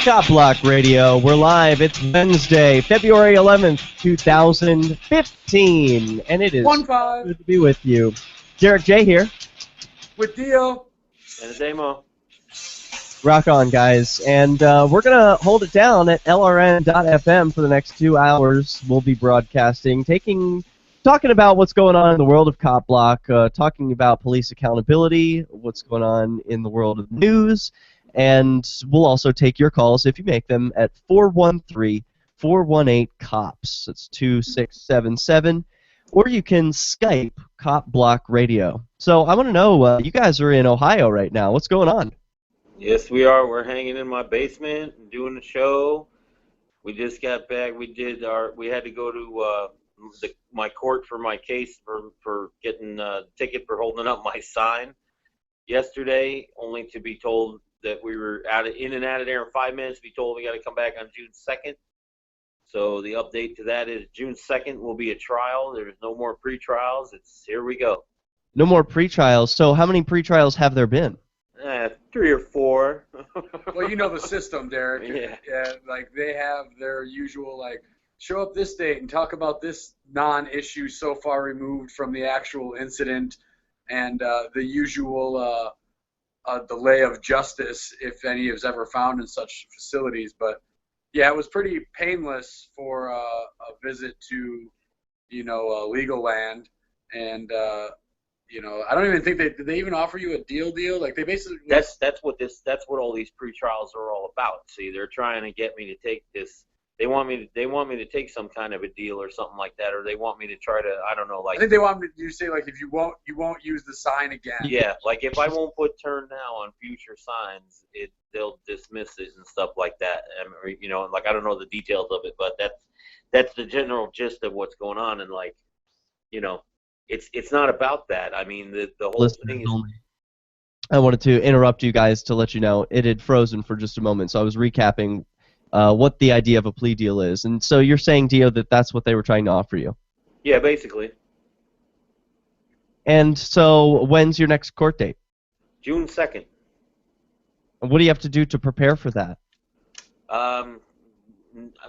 CopBlocker Radio. We're live. It's Wednesday, February 11th, 2015, and it is 1-5 good to be with you. Derek J here. with Dio. And Damo. Rock on, guys. And we're going to hold it down at LRN.FM for the next 2 hours. We'll be broadcasting, talking about what's going on in the world of CopBlock, talking about police accountability, what's going on in the world of news, and we'll also take your calls if you make them at 413-418-COPS. That's 2677. Or you can Skype CopBlock Radio. So I want to know, you guys are in Ohio right now. What's going on? Yes, we are. We're hanging in my basement and doing the show. We just got back. We had to go to my court for my case for getting a ticket for holding up my sign yesterday, only to be told that we were in and out of there in 5 minutes. Be told we got to come back on June 2nd. So the update to that is June 2nd will be a trial. There's no more pre-trials. Here we go. No more pre-trials. So how many pre-trials have there been? 3 or 4. Well, you know the system, Derek. Yeah. Like they have their usual, like, show up this date and talk about this non-issue so far removed from the actual incident, and the usual delay of justice, if any is ever found in such facilities. But yeah, it was pretty painless for a visit to, legal land, and I don't even think did they even offer you a deal? Like they basically that's what all these pre-trials are all about. See, they're trying to get me to take this. They want me to take some kind of a deal or something like that, or they want me to try to, I don't know, like. I think they want me to say, like, if you won't use the sign again. Yeah, like if I won't put "turn now" on future signs, they'll dismiss it and stuff like that. Like I don't know the details of it, but that's the general gist of what's going on, and like, it's not about that. I mean, the whole thing is. I wanted to interrupt you guys to let you know it had frozen for just a moment, so I was recapping what the idea of a plea deal is. And so you're saying, Dio, that that's what they were trying to offer you? Yeah, basically. And so when's your next court date? June 2nd. And what do you have to do to prepare for that?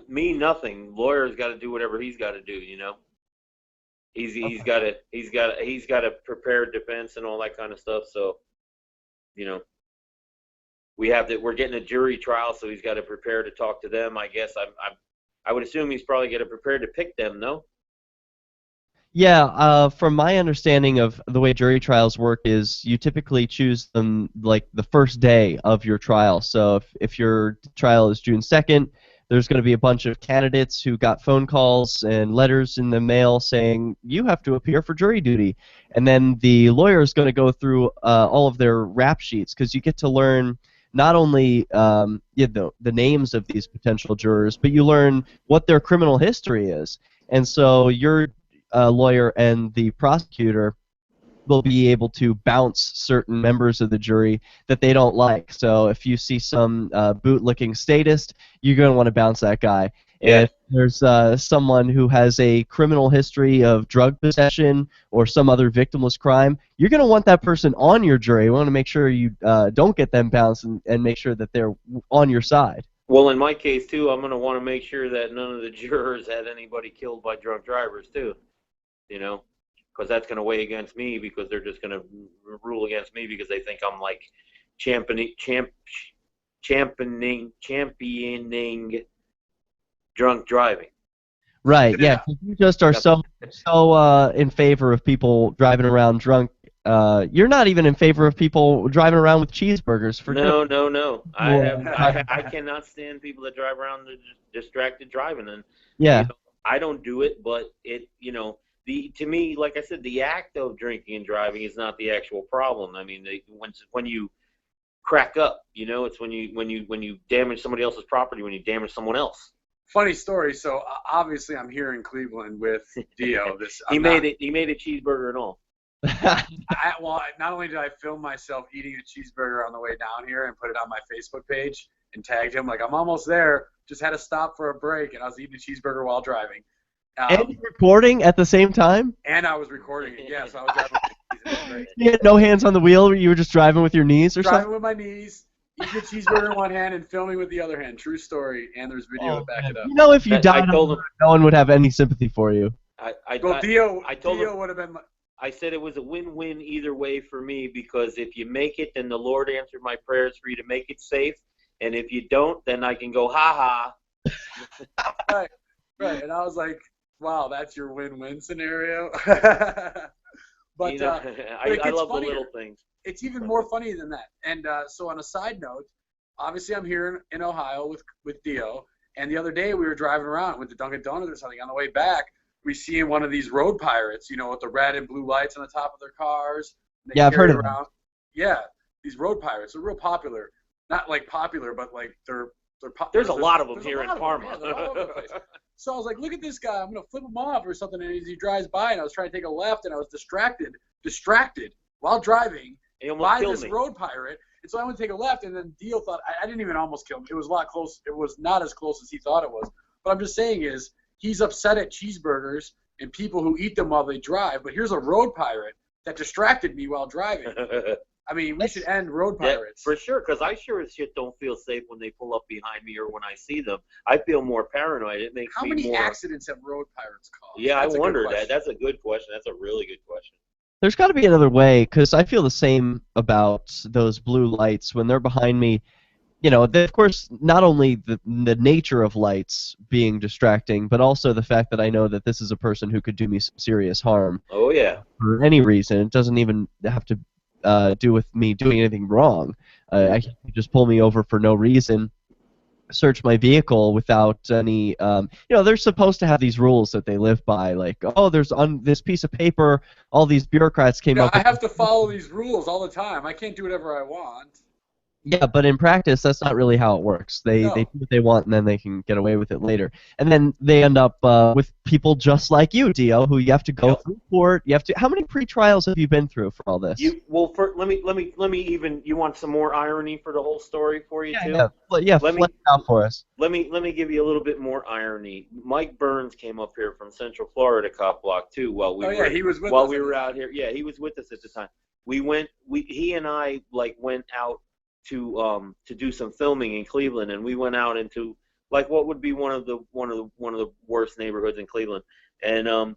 Me, nothing. Lawyer's got to do whatever he's got to do, He's got a prepared defense and all that kind of stuff, so, we're getting a jury trial, so he's got to prepare to talk to them. I guess I would assume he's probably going to prepare to pick them, no? Yeah, from my understanding of the way jury trials work is you typically choose them like the first day of your trial. So if your trial is June 2nd, there's going to be a bunch of candidates who got phone calls and letters in the mail saying, you have to appear for jury duty. And then the lawyer is going to go through all of their rap sheets, because you get to learn not only the names of these potential jurors, but you learn what their criminal history is. And so your lawyer and the prosecutor will be able to bounce certain members of the jury that they don't like. So if you see some bootlicking statist, you're going to want to bounce that guy. Yeah. If there's someone who has a criminal history of drug possession or some other victimless crime, you're going to want that person on your jury. You want to make sure you don't get them bounced and make sure that they're on your side. Well, in my case, too, I'm going to want to make sure that none of the jurors had anybody killed by drunk drivers, too, because that's going to weigh against me, because they're just going to rule against me because they think I'm, like, championing drunk driving. Right, yeah. You just are so in favor of people driving around drunk. You're not even in favor of people driving around with cheeseburgers for dinner. No. I cannot stand people that drive around distracted driving, and yeah, I don't do it. But to me, like I said, the act of drinking and driving is not the actual problem. I mean, when you crack up, it's when you damage somebody else's property, when you damage someone else. Funny story. So obviously, I'm here in Cleveland with Dio. He made a cheeseburger and all. Well, not only did I film myself eating a cheeseburger on the way down here and put it on my Facebook page and tagged him, like, I'm almost there. Just had to stop for a break, and I was eating a cheeseburger while driving. And recording at the same time? And I was recording it, yes. I was driving with my knees. It was great. You had no hands on the wheel? You were just driving with your knees or driving something? with my knees. eating a cheeseburger in one hand and filming with the other hand. True story, and there's video to back man. it up. You know, if you died, I told him, no one would have any sympathy for you. Well, Dio told him, would have been. I said it was a win-win either way for me, because if you make it, then the Lord answered my prayers for you to make it safe, and if you don't, then I can go ha Right, right. And I was like, wow, that's your win-win scenario. But you know, I love the little things. It's even more funny than that. And so on a side note, obviously I'm here in Ohio with Dio, and the other day we were driving around with the Dunkin' Donuts or something. On the way back, we see one of these road pirates, you know, with the red and blue lights on the top of their cars. Yeah, I've heard of them. Yeah, these road pirates are real popular. Not like popular, but like they're There's a lot of them here in Parma. Yeah, they're all over the place. So I was like, look at this guy. I'm going to flip him off or something. And as he drives by, and I was trying to take a left, and I was distracted while driving by this road pirate. And so I went to take a left, and then Dio thought, I didn't even almost kill him. It was a lot close. It was not as close as he thought it was. But I'm just saying is, he's upset at cheeseburgers and people who eat them while they drive. But here's a road pirate that distracted me while driving. I mean, we should end road pirates. Yeah, for sure, because I sure as shit don't feel safe when they pull up behind me or when I see them. I feel more paranoid. It makes me more... How many accidents have road pirates caused? Yeah, I wonder that. That's a good question. That's a really good question. There's got to be another way, because I feel the same about those blue lights when they're behind me. You know, of course, not only the nature of lights being distracting, but also the fact that I know that this is a person who could do me some serious harm. Oh, yeah. For any reason. It doesn't even have to do with me doing anything wrong. I can just pull me over for no reason, search my vehicle without any, you know, they're supposed to have these rules that they live by, like, oh, there's on this piece of paper, all these bureaucrats came up with. I have to follow these rules all the time. I can't do whatever I want. Yeah, but in practice, that's not really how it works. They do what they want, and then they can get away with it later. And then they end up with people just like you, Dio, who you have to go through court. You have to. How many pre-trials have you been through for all this? Let me even. You want some more irony for the whole story for you too? Yeah. Flesh it out for us. Let me give you a little bit more irony. Mike Burns came up here from Central Florida, CopBlocker too. He was with us while we were out here. Yeah, he was with us at the time. He and I went out to do some filming in Cleveland, and we went out into like what would be one of the worst neighborhoods in Cleveland, and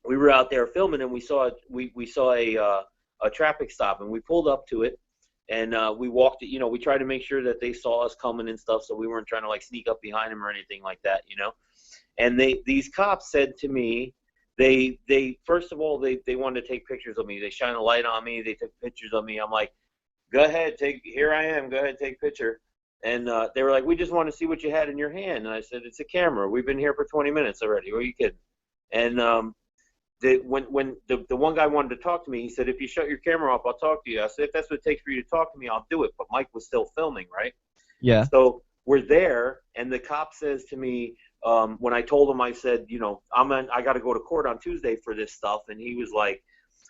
we were out there filming, and we saw a traffic stop, and we pulled up to it, and we walked it. You know, we tried to make sure that they saw us coming and stuff, so we weren't trying to like sneak up behind them or anything like that, you know. And these cops said to me, they first of all they wanted to take pictures of me. They shine a light on me. They took pictures of me. I'm like, go ahead, here I am, go ahead, take a picture. And they were like, we just want to see what you had in your hand. And I said, it's a camera. We've been here for 20 minutes already. What are you kidding? And when the one guy wanted to talk to me, he said, if you shut your camera off, I'll talk to you. I said, if that's what it takes for you to talk to me, I'll do it. But Mike was still filming, right? Yeah. So we're there, and the cop says to me, when I told him, I said, you know, I got to go to court on Tuesday for this stuff. And he was like,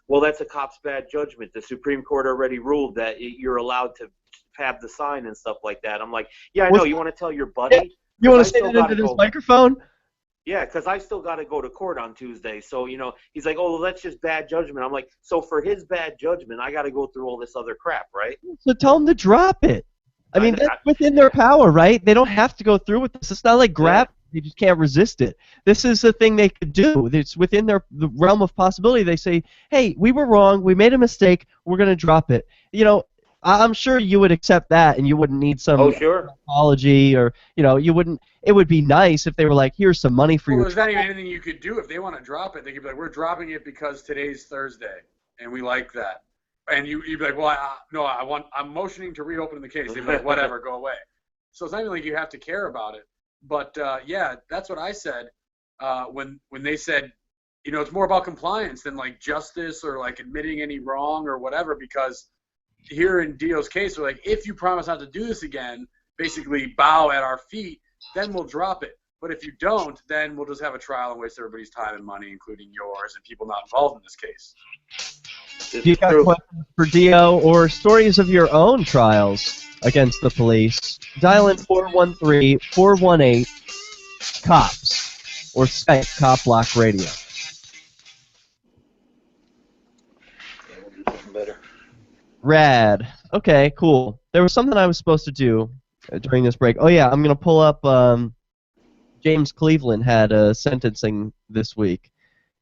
well, that's a cop's bad judgment. The Supreme Court already ruled that you're allowed to have the sign and stuff like that. I'm like, yeah, I know. You want to tell your buddy? You want to say that into this microphone? Yeah, because I still got to go to court on Tuesday. So, you know, he's like, oh, well, that's just bad judgment. I'm like, so for his bad judgment, I got to go through all this other crap, right? So tell him to drop it. I mean, that's within their power, right? They don't have to go through with this. It's not like gravity. They just can't resist it. This is the thing they could do. It's within the realm of possibility. They say, hey, we were wrong. We made a mistake. We're going to drop it. You know, I'm sure you would accept that, and you wouldn't need some apology, or, you know, you wouldn't. It would be nice if they were like, here's some money for you. There's not even anything you could do. If they want to drop it, they could be like, we're dropping it because today's Thursday, and we like that. And you'd be like, well, I'm motioning to reopen the case. They'd be like, whatever, go away. So it's not even like you have to care about it. But, yeah, that's what I said when they said, you know, it's more about compliance than, like, justice or, like, admitting any wrong or whatever, because here in Dio's case, we're like, if you promise not to do this again, basically bow at our feet, then we'll drop it. But if you don't, then we'll just have a trial and waste everybody's time and money, including yours and people not involved in this case. Do you got questions for Dio or stories of your own trials against the police? Dial in 413-418-COPS or Skype CopBlocker Radio. Yeah, we'll do something better. Rad. Okay, cool. There was something I was supposed to do during this break. Oh yeah, I'm gonna pull up. James Cleveland had a sentencing this week.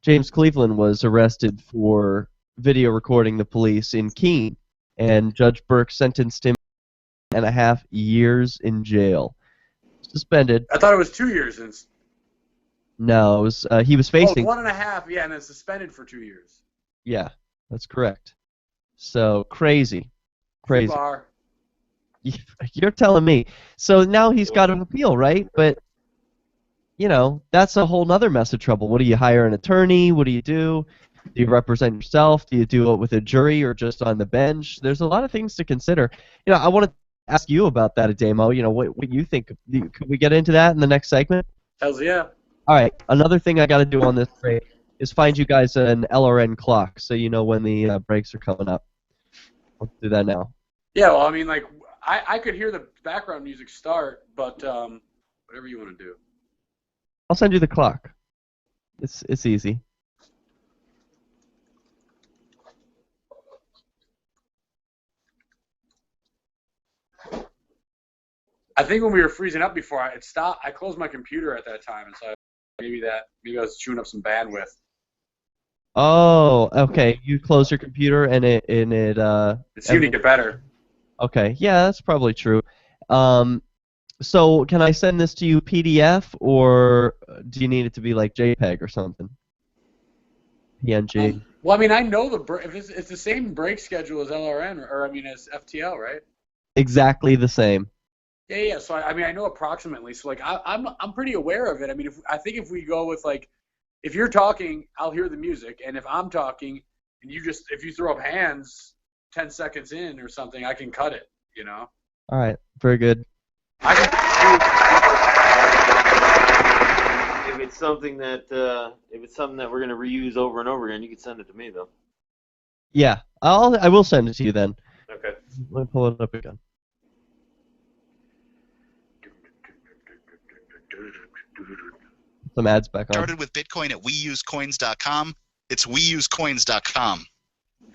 James Cleveland was arrested for video recording the police in Keene, and Judge Burke sentenced him 1.5 years in jail. Suspended. I thought it was 2 years. No, it was, he was facing. 1.5, yeah, and then suspended for 2 years. Yeah, that's correct. So crazy. Bar. You're telling me. So now he's got an appeal, right? But, you know, that's a whole other mess of trouble. What do you hire an attorney? What do you do? Do you represent yourself? Do you do it with a jury or just on the bench? There's a lot of things to consider. You know, I want to ask you about that, Ademo. You know, what you think? Could we get into that in the next segment? Hells yeah. All right. Another thing I got to do on this break is find you guys an LRN clock so you know when the breaks are coming up. Let's do that now. Yeah, well, I mean, like, I could hear the background music start, but whatever you want to do. I'll send you the clock. It's easy. I think when we were freezing up before, it stopped. I closed my computer at that time, and so maybe I was chewing up some bandwidth. Oh, okay. You close your computer and it It seemed to get better. Okay, yeah, that's probably true. So can I send this to you PDF or do you need it to be like JPEG or something? PNG. Well, I mean, I know if it's the same break schedule as LRN or I mean as FTL, right? Exactly the same. Yeah. So I mean, I know approximately. So like, I'm pretty aware of it. I mean, I think if we go with like, if you're talking, I'll hear the music, and if I'm talking, and if you throw up hands 10 seconds in or something, I can cut it. You know. All right. Very good. If it's something that we're gonna reuse over and over again, you can send it to me though. Yeah, I will send it to you then. Okay. Let me pull it up again. Some ads back on. Started with Bitcoin at weusecoins.com. It's weusecoins.com.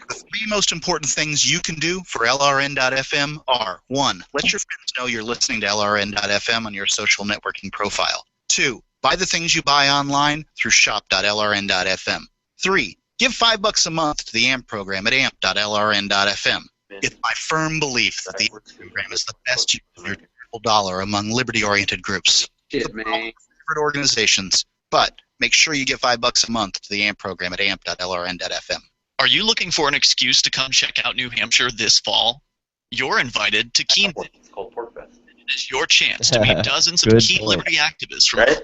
The three most important things you can do for LRN.FM are: 1. Let your friends know you're listening to LRN.FM on your social networking profile. 2. Buy the things you buy online through shop.lrn.fm. 3. Give $5 a month to the AMP program at amp.lrn.fm. It's my firm belief that the AMP program is the best use of your digital dollar among liberty-oriented groups. Shit, man. Favorite organizations, but make sure you give $5 a month to the AMP program at amp.lrn.fm. Are you looking for an excuse to come check out New Hampshire this fall? You're invited to Keene. It's called Pork Fest. It is your chance to meet dozens of Good Keene point. Liberty activists from Right?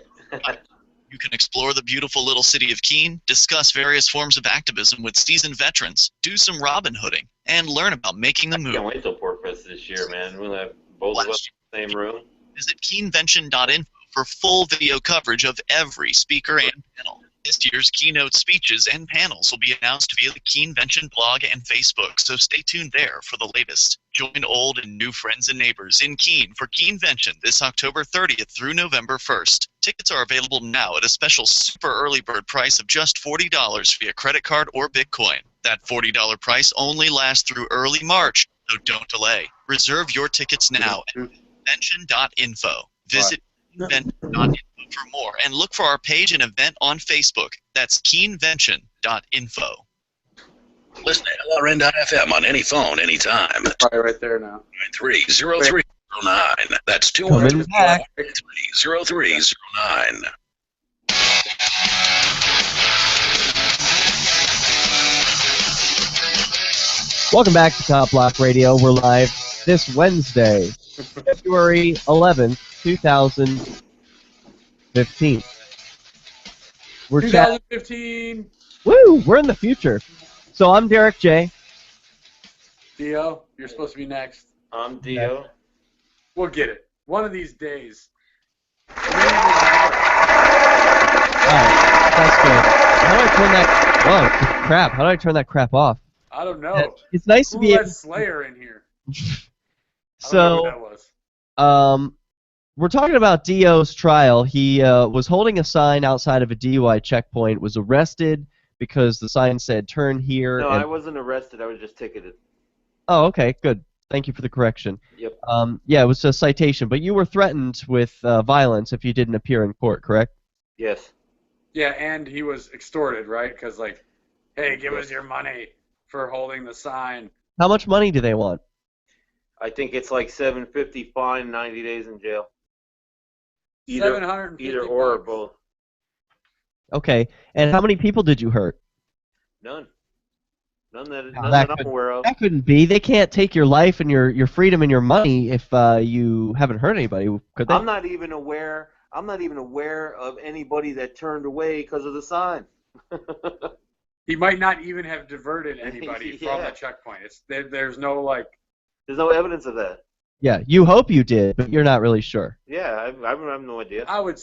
You can explore the beautiful little city of Keene, discuss various forms of activism with seasoned veterans, do some Robin Hooding, and learn about making the I move. can't wait till Pork Fest this year, man. We'll have both of us in the same room. Visit keenvention.info for full video coverage of every speaker and panel. This year's keynote speeches and panels will be announced via the Keenvention blog and Facebook, so stay tuned there for the latest. Join old and new friends and neighbors in Keene for Keenvention this October 30th through November 1st. Tickets are available now at a special super early bird price of just $40 via credit card or Bitcoin. That $40 price only lasts through early March, so don't delay. Reserve your tickets now at keenvention.info. Visit keenvention.info for more, and look for our page and event on Facebook. That's keenvention.info. Listen to LRN.FM on any phone, anytime. Probably right there now. 30309. That's Coming back. 213-0309. Welcome back to Top Block Radio. We're live this Wednesday, February 11th, 2015. We're 2015. Woo! We're in the future. So I'm Derek J. Dio, you're supposed to be next. I'm Dio. We'll get it. One of these days. Alright, that's good. How do I turn that? Oh, crap! How do I turn that crap off? I don't know. It's nice to Who be able. let Slayer in here? I don't know So, who that was. we're talking about Dio's trial. He was holding a sign outside of a DUI checkpoint, was arrested because the sign said "turn here." No, and I wasn't arrested. I was just ticketed. Oh, okay, good. Thank you for the correction. Yep. Yeah, it was a citation, but you were threatened with violence if you didn't appear in court, correct? Yes. Yeah, and he was extorted, right? Because like, hey, give us Yes. your money for holding the sign. How much money do they want? I think it's like $750 fine, 90 days in jail. Either 750 either or bucks. both. Okay, and how many people did you hurt? None. None Now, that I'm aware of. that couldn't be. They can't take your life and your freedom and your money if you haven't hurt anybody, could they? I'm not even aware of anybody that turned away because of the sign. He might not even have diverted anybody from Yeah. the checkpoint. There's no like. There's no evidence of that. Yeah, you hope you did, but you're not really sure. Yeah, I have no idea. I would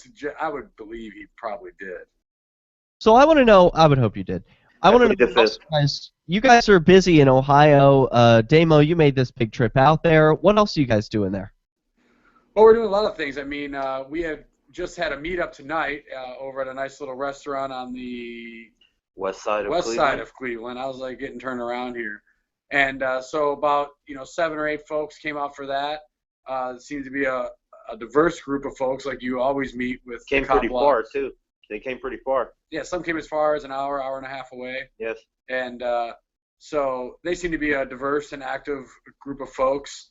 believe he probably did. So I want to know. I would hope you did. I want to plead know. the fifth. You guys are busy in Ohio. Damo, you made this big trip out there. What else are you guys doing there? Well, we're doing a lot of things. I mean, we have just had a meetup tonight over at a nice little restaurant on the West side of west Cleveland. side of Cleveland. I was like getting turned around here, and so about 7 or 8 folks came out for that. It seemed to be a diverse group of folks like you always meet with. Came pretty far too. They came pretty far. Yeah, some came as far as an hour and a half away. Yes. And so they seem to be a diverse and active group of folks.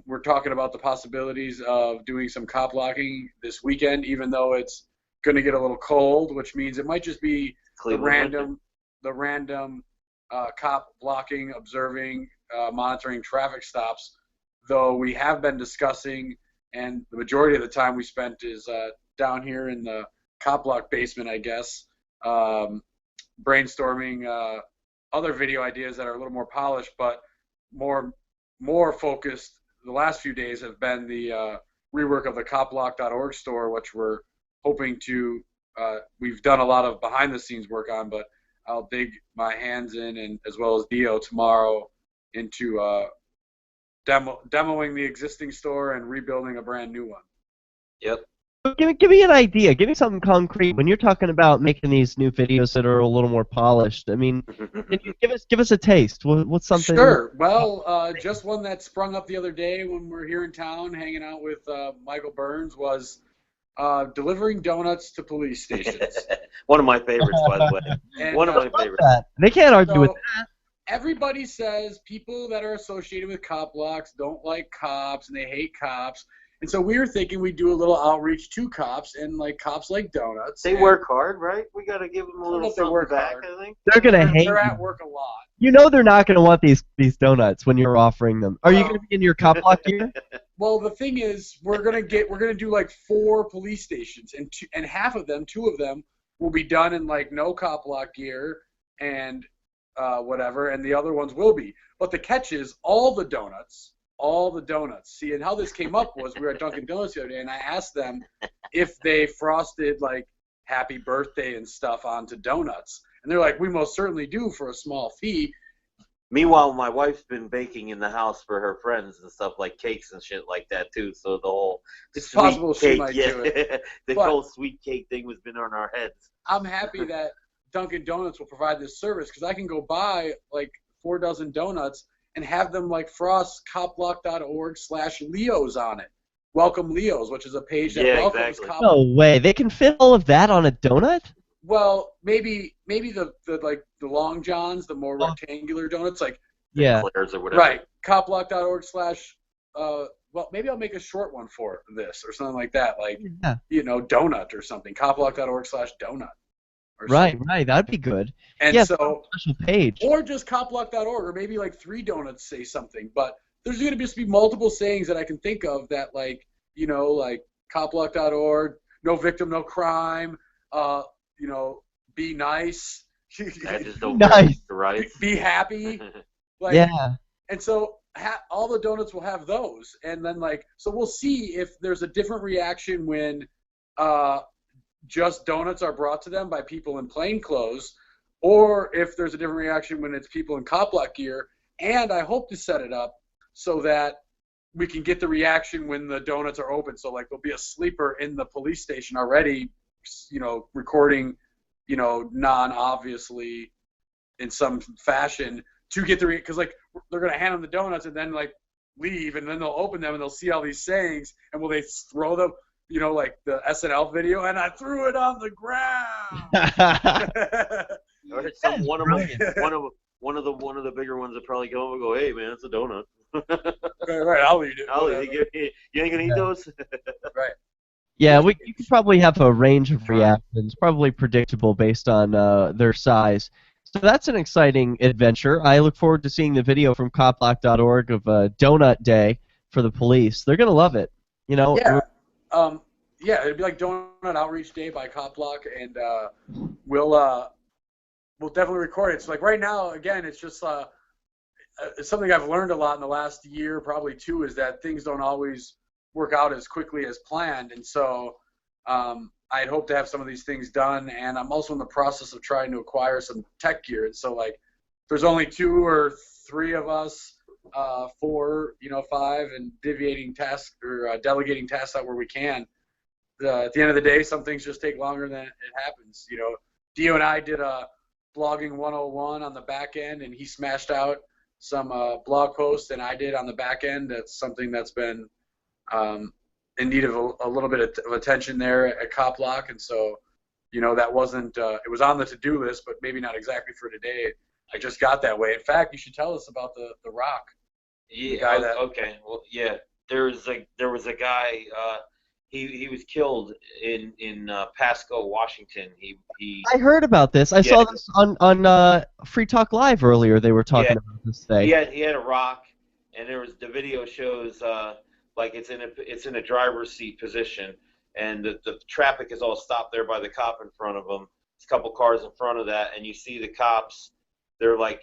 We're talking about the possibilities of doing some cop blocking this weekend, even though it's going to get a little cold, which means it might just be Cleveland. the random cop blocking, observing, monitoring traffic stops. Though we have been discussing, and the majority of the time we spent is down here in the cop block basement, I guess, brainstorming other video ideas that are a little more polished, but more focused. The last few days have been the rework of the CopBlock.org store, which we're hoping to. We've done a lot of behind-the-scenes work on, but I'll dig my hands in, and as well as Dio tomorrow, into demoing the existing store and rebuilding a brand new one. Yep. Give me an idea. Give me something concrete. When you're talking about making these new videos that are a little more polished, I mean, can you give us a taste? What's something? Sure. Well, just one that sprung up the other day when we're here in town hanging out with Michael Burns was delivering donuts to police stations. One of my favorites, by the way. And, One of my favorites. They can't argue with that. Everybody says people that are associated with cop blocks don't like cops and they hate cops. And so we were thinking we'd do a little outreach to cops, and like cops like donuts. They work hard, right? We got to give them a little something back, I think. They're gonna hate. They're at work a lot. You know they're not gonna want these donuts when you're offering them. Are you gonna be in your cop block gear? Well, the thing is, we're gonna do like 4 police stations, and half of them, 2 of them, will be done in like no cop block gear and whatever, and the other ones will be. But the catch is all the donuts. See, and how this came up was we were at Dunkin' Donuts the other day, and I asked them if they frosted like happy birthday and stuff onto donuts. And they're like, we most certainly do for a small fee. Meanwhile, my wife's been baking in the house for her friends and stuff, like cakes and shit like that, too. So the whole it's possible she might do it. The whole sweet cake thing has been on our heads. I'm happy that Dunkin' Donuts will provide this service because I can go buy like 4 dozen donuts and have them like frost copblock.org/Leos on it. Welcome Leos, which is a page that welcomes exactly. No way. They can fit all of that on a donut? Well, maybe the long johns, the more rectangular donuts, like Eclairs or whatever. Right. Copblock.org/ well, maybe I'll make a short one for this or something like that, like donut or something. Copblock.org/donut. Right, that'd be good. And so special page. Or just copblock.org, or maybe like 3 donuts say something. But there's going to just be multiple sayings that I can think of that, like like copblock.org, no victim, no crime. Be nice. I just don't nice. Right. Be happy. Yeah. And so all the donuts will have those, and then so we'll see if there's a different reaction when just donuts are brought to them by people in plain clothes, or if there's a different reaction when it's people in cop block gear. And I hope to set it up so that we can get the reaction when the donuts are open. So there'll be a sleeper in the police station already, recording, non-obviously in some fashion to get the because they're gonna hand them the donuts and then like leave, and then they'll open them and they'll see all these sayings, and will they throw them, you know, like the SNL video, and I threw it on the ground. Or one of the bigger ones that probably go and go, hey man, it's a donut. Right, I'll eat it. You ain't gonna eat those? Right. Yeah, you could probably have a range of reactions, probably predictable based on their size. So that's an exciting adventure. I look forward to seeing the video from copblock.org of Donut Day for the police. They're gonna love it. You know. Yeah. Yeah, it'd be like Donut Outreach Day by CopBlock, and we'll definitely record it. So like right now, again, it's just it's something I've learned a lot in the last year, probably two, is that things don't always work out as quickly as planned, and so I'd hope to have some of these things done, and I'm also in the process of trying to acquire some tech gear. And so like there's only 2 or 3 of us, 4, 5, and delegating tasks out where we can. At the end of the day, some things just take longer than it happens. You know, Dio and I did a blogging 101 on the back end, and he smashed out some blog posts, and I did on the back end. That's something that's been in need of a little bit of attention there at CopBlock, and so, you know, that wasn't, it was on the to-do list, but maybe not exactly for today. I just got that way. In fact, you should tell us about the Rock. Yeah. Okay. Well, yeah. There was a guy. He was killed in Pasco, Washington. I heard about this. I saw this on Free Talk Live earlier. They were talking about this today. He had a rock, and the video shows like it's in a driver's seat position, and the traffic is all stopped there by the cop in front of him. There's a couple cars in front of that, and you see the cops. They're like,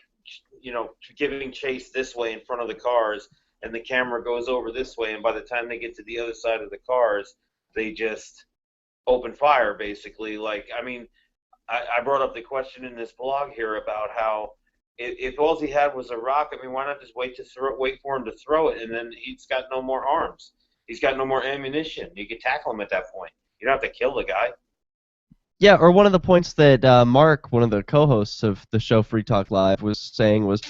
you know, giving chase this way in front of the cars, and the camera goes over this way, and by the time they get to the other side of the cars, they just open fire, basically. Like, I mean, I brought up the question in this blog here about how if all he had was a rock, I mean, why not just wait for him to throw it, and then he's got no more arms. He's got no more ammunition. You could tackle him at that point. You don't have to kill the guy. Yeah, or one of the points that Mark, one of the co-hosts of the show Free Talk Live, was saying was,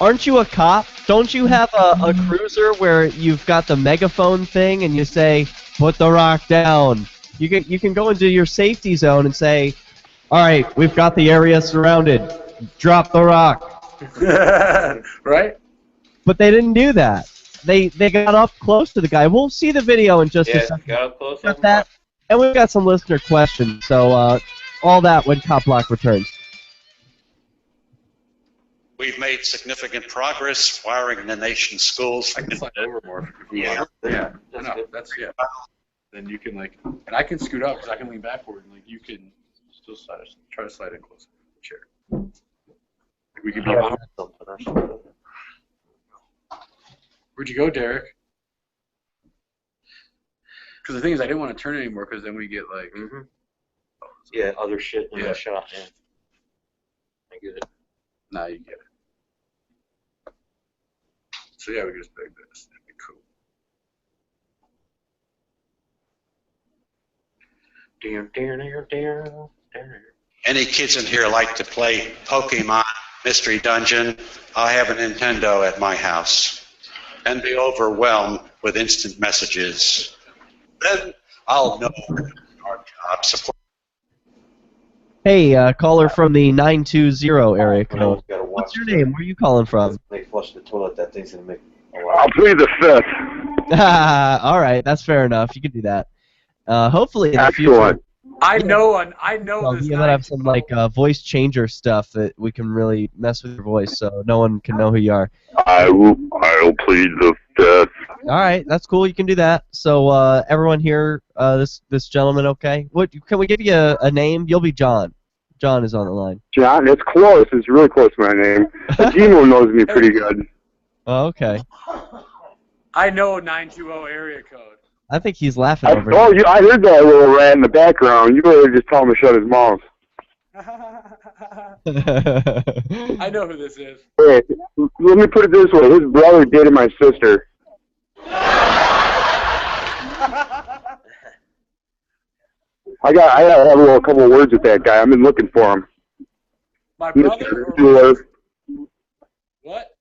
aren't you a cop? Don't you have a cruiser where you've got the megaphone thing and you say, put the rock down? You can go into your safety zone and say, all right, we've got the area surrounded. Drop the rock. Right? But they didn't do that. They got up close to the guy. We'll see the video in just a second. Got up close. Got that. And we've got some listener questions. So all that when CopBlock returns. We've made significant progress wiring the nation's schools. I can slide over more. Yeah. Yeah. I know. That's, yeah. Then you can, like, and I can scoot up because I can lean backward, and like you can still try to slide in closer to the chair. Like we could be on. Where'd you go, Derek? Because the thing is, I didn't want to turn anymore because then we get like. Yeah, other shit in the shot. Yeah. I get it. Nah, you get it. So yeah, we can just beg this. That'd be cool. Any kids in here like to play Pokemon Mystery Dungeon? I have a Nintendo at my house and be overwhelmed with instant messages. Then I'll know our job support. Hey, caller from the 920 area code. What's your name? Where are you calling from? They flush the toilet. That thing's gonna make. I'll plead the fifth. All right, that's fair enough. You can do that. Hopefully in the future. Excellent. I know this You guy. might have some like voice changer stuff that we can really mess with your voice, so no one can know who you are. I'll plead the fifth. All right, that's cool. You can do that. So everyone here, this gentleman, okay? What can we give you a name? You'll be John. John is on the line. John, it's close. It's really close to my name. Gino knows me pretty good. Oh, okay. I know 920 area code. I think he's laughing over Oh, here. I heard that little rat in the background. You better just tell him to shut his mouth. I know who this is. Hey, let me put it this way. His brother dated my sister. I got to have a couple of words with that guy. I've been looking for him. My brother? Mr. Jeweler. What?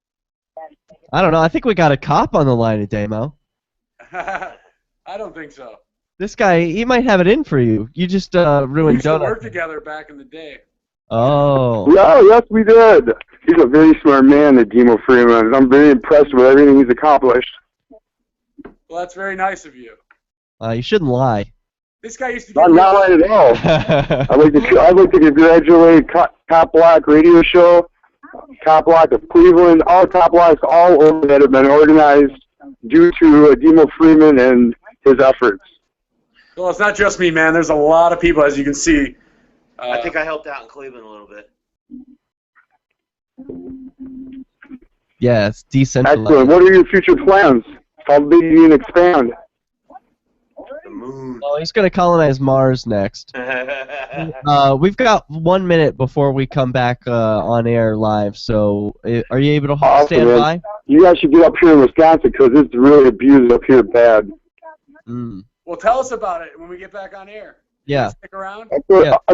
I don't know. I think we got a cop on the line today, Mo. I don't think so. This guy, he might have it in for you. You just We ruined used to Donut. work together back in the day. Oh. Yeah, yes, we did. He's a very smart man, the Demo Freeman. I'm very impressed with everything he's accomplished. Well, that's very nice of you. You shouldn't lie. This guy used to get Not right at all. I'd like to congratulate CopBlock Radio Show, CopBlock of Cleveland, all CopBlocks all over that have been organized due to Demo Freeman and his efforts. Well, it's not just me, man. There's a lot of people, as you can see. I think I helped out in Cleveland a little bit. Yeah, it's decentralized. Excellent. What are your future plans? How big do you expand? The moon. Oh, he's going to colonize Mars next. We've got 1 minute before we come back on air live, so are you able to stand by? You guys should get up here in Wisconsin because it's really abused up here bad. Mm. Well, tell us about it when we get back on air. Yeah. Stick around. I'll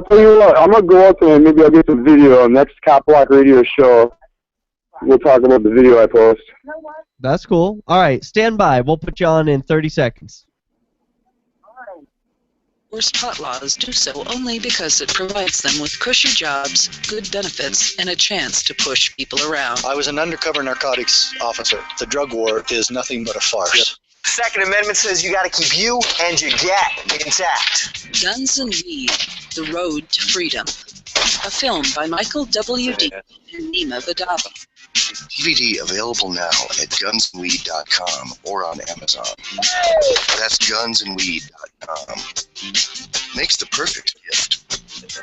tell you what, I'm going to go out there and maybe I'll get some video. Next CopBlock Radio Show, we'll talk about the video I post. That's cool. All right, stand by. We'll put you on in 30 seconds. Worst pot laws do so only because it provides them with cushy jobs, good benefits, and a chance to push people around. I was an undercover narcotics officer. The drug war is nothing but a farce. Second Amendment says you got to keep you and your gat intact. Guns and Weed, The Road to Freedom. A film by Michael W.D. and Nima Vadava. DVD available now at gunsandweed.com or on Amazon. That's gunsandweed.com. Makes the perfect gift.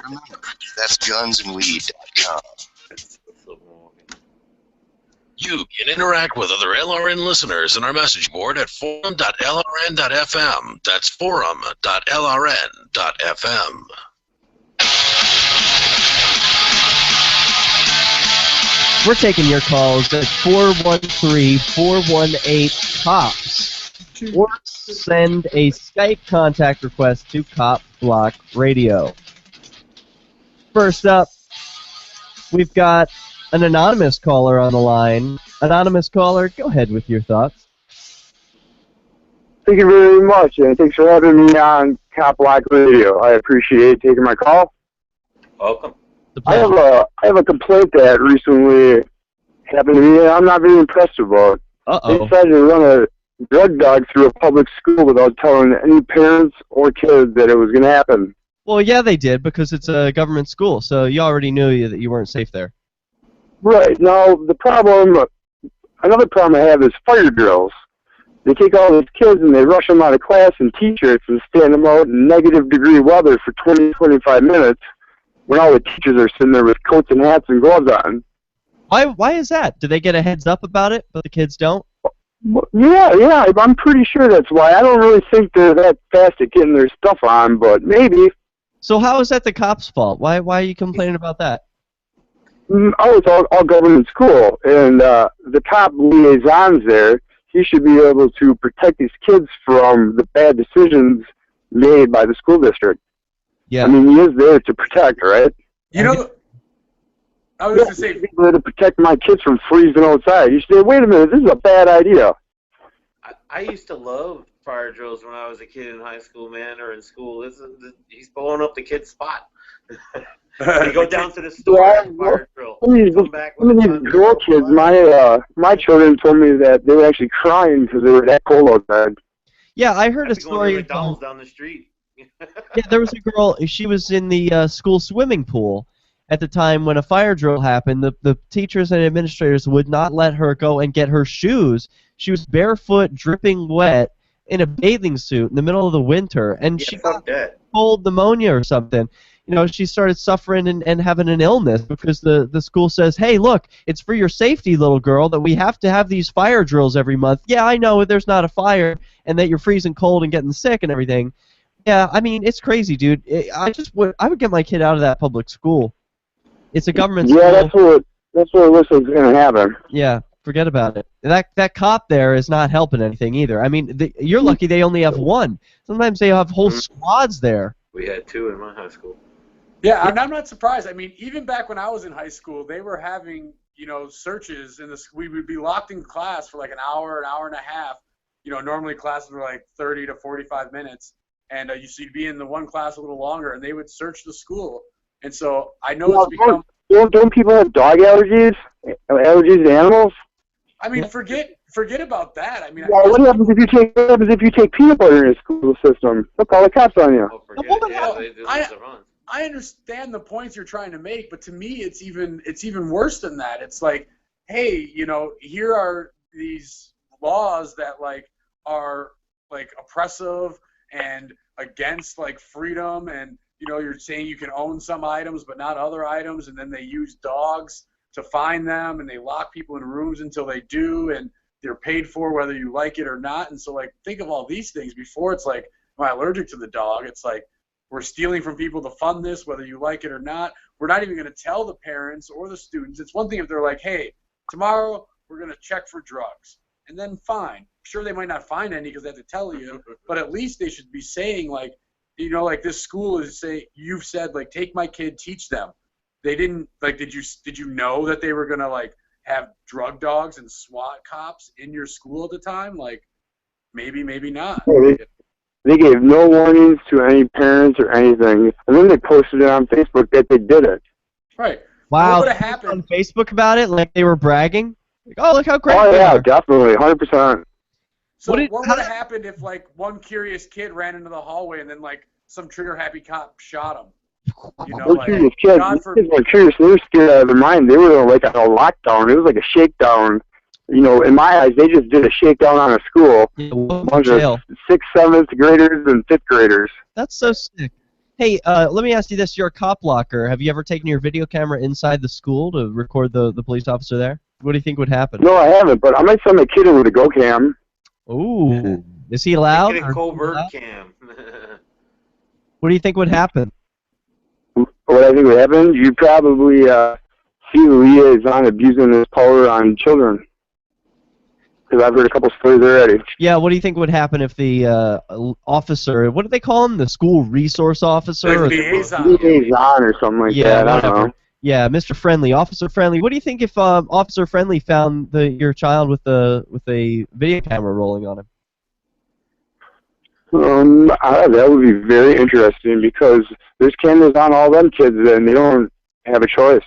Remember, that's gunsandweed.com. You can interact with other LRN listeners in our message board at forum.lrn.fm. That's forum.lrn.fm. We're taking your calls at 413-418-COPS. Or send a Skype contact request to CopBlock Radio. First up, we've got an anonymous caller on the line. Anonymous caller, go ahead with your thoughts. Thank you very much, and thanks for having me on CopBlock Radio. I appreciate taking my call. Welcome. I have a complaint that recently happened to me, and I'm not very impressed about. They decided to run a drug dog through a public school without telling any parents or kids that it was going to happen. Well, yeah, they did, because it's a government school, so you already knew that you weren't safe there. Right. Now, another problem I have is fire drills. They take all these kids and they rush them out of class in T-shirts and stand them out in negative-degree weather for 20, 25 minutes when all the teachers are sitting there with coats and hats and gloves on. Why is that? Do they get a heads up about it, but the kids don't? Yeah, I'm pretty sure that's why. I don't really think they're that fast at getting their stuff on, but maybe. So how is that the cops' fault? Why are you complaining about that? Oh, it's all government school, and the cop liaisons there, he should be able to protect these kids from the bad decisions made by the school district. Yeah. I mean, he is there to protect, right? You know, I was going to say, he's there to protect my kids from freezing outside. You should say, wait a minute, this is a bad idea. I used to love fire drills when I was a kid in high school, man, or in school. He's blowing up the kid's spot. You go down to the store and fire drill. Come back Some of these girl kids, my children told me that they were actually crying because they were that cold outside. Yeah, I heard a Going to story. McDonald's down the street. Yeah, there was a girl. She was in the school swimming pool at the time when a fire drill happened. The teachers and administrators would not let her go and get her shoes. She was barefoot, dripping wet, in a bathing suit in the middle of the winter, and she got cold pneumonia or something. You know, she started suffering and having an illness because the school says, hey, look, it's for your safety, little girl, that we have to have these fire drills every month. Yeah, I know there's not a fire and that you're freezing cold and getting sick and everything. Yeah, I mean, it's crazy, dude. I would get my kid out of that public school. It's a government school. Yeah, that's what it looks like is going to happen. Yeah, forget about it. That cop there is not helping anything either. I mean, you're lucky they only have one. Sometimes they have whole squads there. We had two in my high school. Yeah, and I'm not surprised. I mean, even back when I was in high school, they were having searches in this. We would be locked in class for like an hour and a half. Normally classes were like 30 to 45 minutes, and you'd be in the one class a little longer, and they would search the school. And so I know it's become. Don't people have dog allergies? Allergies to animals? I mean, forget about that. I mean, well, what happens if you take peanut butter in a school system? They'll call the cops on you. I understand the points you're trying to make, but to me, it's even worse than that. It's like, hey, here are these laws that like are like oppressive and against like freedom, and you're saying you can own some items but not other items, and then they use dogs to find them, and they lock people in rooms until they do, and they're paid for whether you like it or not. And so like think of all these things before it's like, am I allergic to the dog? It's like we're stealing from people to fund this whether you like it or not. We're not even going to tell the parents or the students. It's one thing if they're like, hey, tomorrow we're going to check for drugs, and then fine. Sure, they might not find any because they have to tell you, but at least they should be saying like, like this school is you've said like, take my kid, teach them. They didn't like. Did you know that they were gonna like have drug dogs and SWAT cops in your school at the time? Like, maybe not. They gave no warnings to any parents or anything, and then they posted it on Facebook that they did it. Right. Wow. What would have happened on Facebook about it? Like they were bragging? Like, oh, look how great Oh they yeah, are. definitely, 100%. So what would have happened if like one curious kid ran into the hallway and then like some trigger-happy cop shot him? Those curious kids, these kids were curious. They were scared out of their mind. They were like on a lockdown. It was like a shakedown. In my eyes, they just did a shakedown on a school. Yeah, a bunch of 6th, 7th graders and 5th graders. That's so sick. Hey, let me ask you this. You're a CopBlocker. Have you ever taken your video camera inside the school to record the police officer there? What do you think would happen? No, I haven't, but I might send my kid in with a Go Cam. Ooh. Is he allowed? Get a covert cam. What do you think would happen? What I think would happen, you'd probably see the liaison abusing his power on children. Because I've heard a couple stories already. Yeah, what do you think would happen if the officer, what do they call him? The school resource officer? Like liaison. Liaison or something like that, I don't know. Yeah, Mr. Friendly, Officer Friendly. What do you think if Officer Friendly found your child with a video camera rolling on him? That would be very interesting because there's cameras on all them kids and they don't have a choice.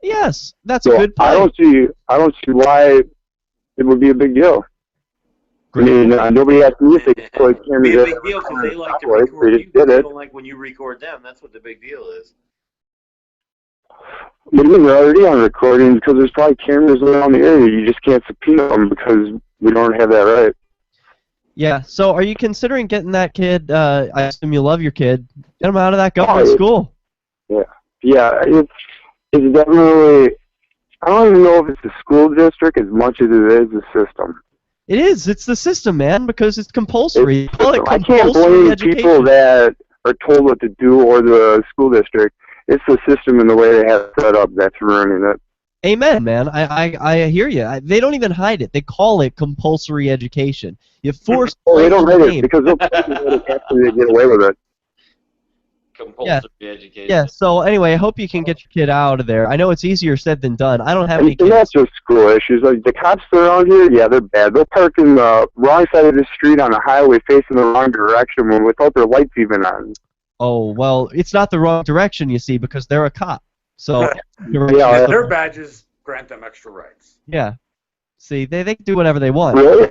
Yes, that's a good point. I don't see why it would be a big deal. Great. I mean, nobody asked me if they could put cameras It'd in. be a big deal because they like to They record just you. did They it. don't like when you record them. That's what the big deal is. But they're already on recording because there's probably cameras around the area. You just can't subpoena them because we don't have that right. Yeah, so are you considering getting that kid, I assume you love your kid, get him out of that government school? Yeah, it's definitely, I don't even know if it's the school district as much as it is the system. It is, it's the system, man, because it's compulsory. I can't blame people that are told what to do or the school district. It's the system and the way they have it set up that's ruining it. Amen, man. I hear you. They don't even hide it. They call it compulsory education. You force. They don't hide it because they'll actually get away with it. Compulsory education. Yeah. So anyway, I hope you can get your kid out of there. I know it's easier said than done. I don't have any And kids. that's just school issues. Like the cops around here, yeah, they're bad. They'll park in the wrong side of the street on a highway facing the wrong direction without their lights even on. Oh well, it's not the wrong direction, you see, because they're a cop. So yeah, their badges grant them extra rights. Yeah. See, they can do whatever they want. Really?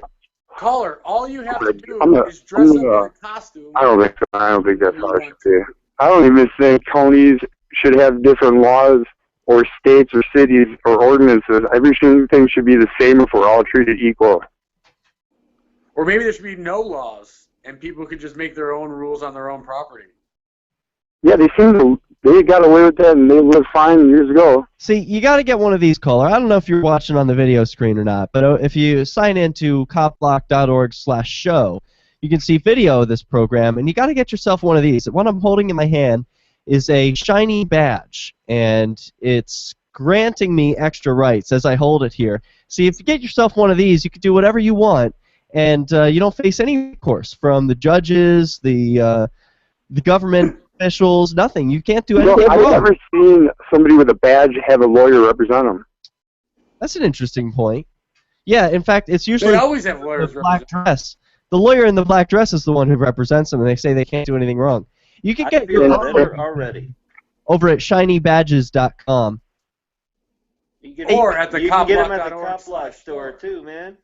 Caller, all you have to do is dress up in a costume. I don't think so. I don't think that's how it should be. I don't even think counties should have different laws or states or cities or ordinances. Everything should be the same if we're all treated equal. Or maybe there should be no laws and people could just make their own rules on their own property. Yeah, they got away with that and they lived fine years ago. See, you got to get one of these, caller. I don't know if you're watching on the video screen or not, but if you sign into copblock.org/show, you can see video of this program, and you got to get yourself one of these. The one I'm holding in my hand is a shiny badge, and it's granting me extra rights as I hold it here. See, if you get yourself one of these, you can do whatever you want, and you don't face any recourse from the judges, the government officials, nothing. You can't do anything wrong. I've never seen somebody with a badge have a lawyer represent them. That's an interesting point. Yeah, in fact, it's usually They always have lawyers the black dress. The lawyer in the black dress is the one who represents them, and they say they can't do anything wrong. You can get your better already. over at shinybadges.com. Or at the you can get them at the CopBlock.org CopBlock store too, man.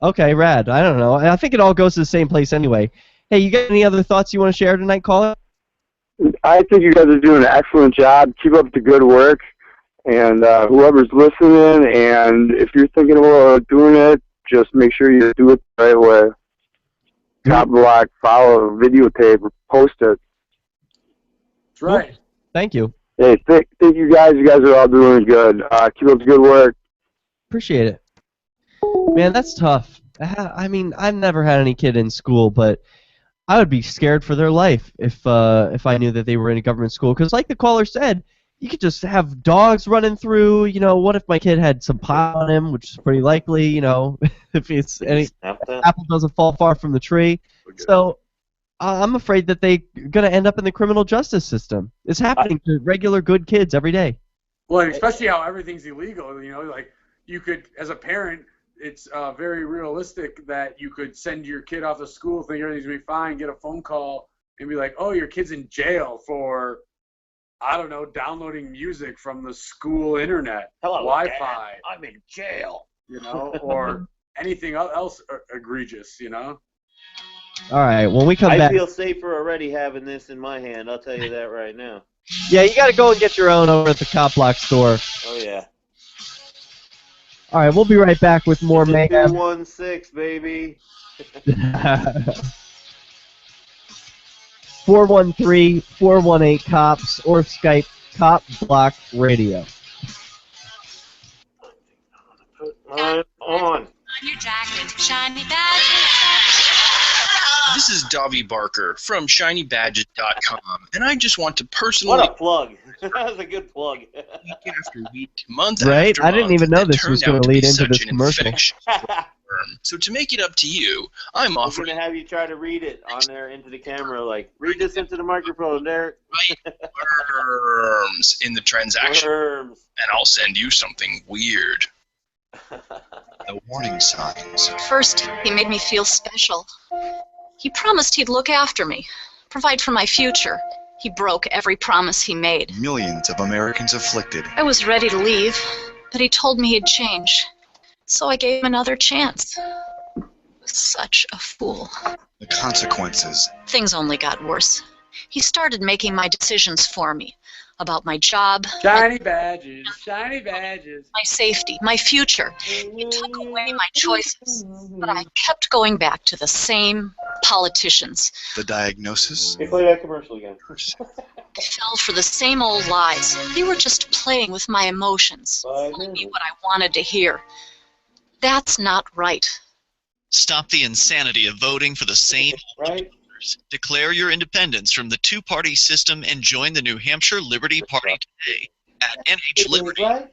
Okay, rad. I don't know. I think it all goes to the same place anyway. Hey, you got any other thoughts you want to share tonight, caller? I think you guys are doing an excellent job. Keep up the good work. And whoever's listening, and if you're thinking about doing it, just make sure you do it the right way. CopBlock, follow, videotape, post it. That's right. Cool. Thank you. Hey, thank you guys. You guys are all doing good. Keep up the good work. Appreciate it. Man, that's tough. I mean, I've never had any kid in school, but I would be scared for their life if I knew that they were in a government school. Because like the caller said, you could just have dogs running through. You know, what if my kid had some pot on him, which is pretty likely. You know, if it's apple doesn't fall far from the tree. So I'm afraid that they're gonna end up in the criminal justice system. It's happening to regular good kids every day. Well, and especially how everything's illegal. You know, like you could, as a parent, it's very realistic that you could send your kid off to school, think everything's gonna be fine, get a phone call, and be like, "Oh, your kid's in jail for, I don't know, downloading music from the school internet, Wi-Fi. Dad, I'm in jail." You know, or anything else egregious. You know. All right, when we come I back. feel safer already having this in my hand. I'll tell you that right now. Yeah, you got to go and get your own over at the CopBlock store. Oh yeah. All right, we'll be right back with more Mayhem. 216, baby. 413-418-COPS or Skype CopBlock Radio. On your jacket, shiny badges. This is Davi Barker from ShinyBadges.com, and I just want to personally. What a plug! That was a good plug. Week after week, month Right? after I didn't month, even know that this was turned going out to be lead into such this an commercial. infectious worm. So to make it up to you, I'm I'm offering gonna have you try to read it on there into the camera, like read this into the microphone, Derek. worms in the transaction, Worms. and I'll send you something weird. The warning signs. First, he made me feel special. He promised he'd look after me, provide for my future. He broke every promise he made. Millions of Americans afflicted. I was ready to leave, but he told me he'd change. So I gave him another chance. Such a fool. The consequences. Things only got worse. He started making my decisions for me. About my job. Shiny badges, shiny badges. My safety, my future. He took away my choices, but I kept going back to the same politicians. The diagnosis. Hey, play that commercial again. I fell for the same old lies. They were just playing with my emotions, telling me what I wanted to hear. That's not right. Stop the insanity of voting for the same right? Declare your independence from the two-party system and join the New Hampshire Liberty Party today at NH Liberty. Right?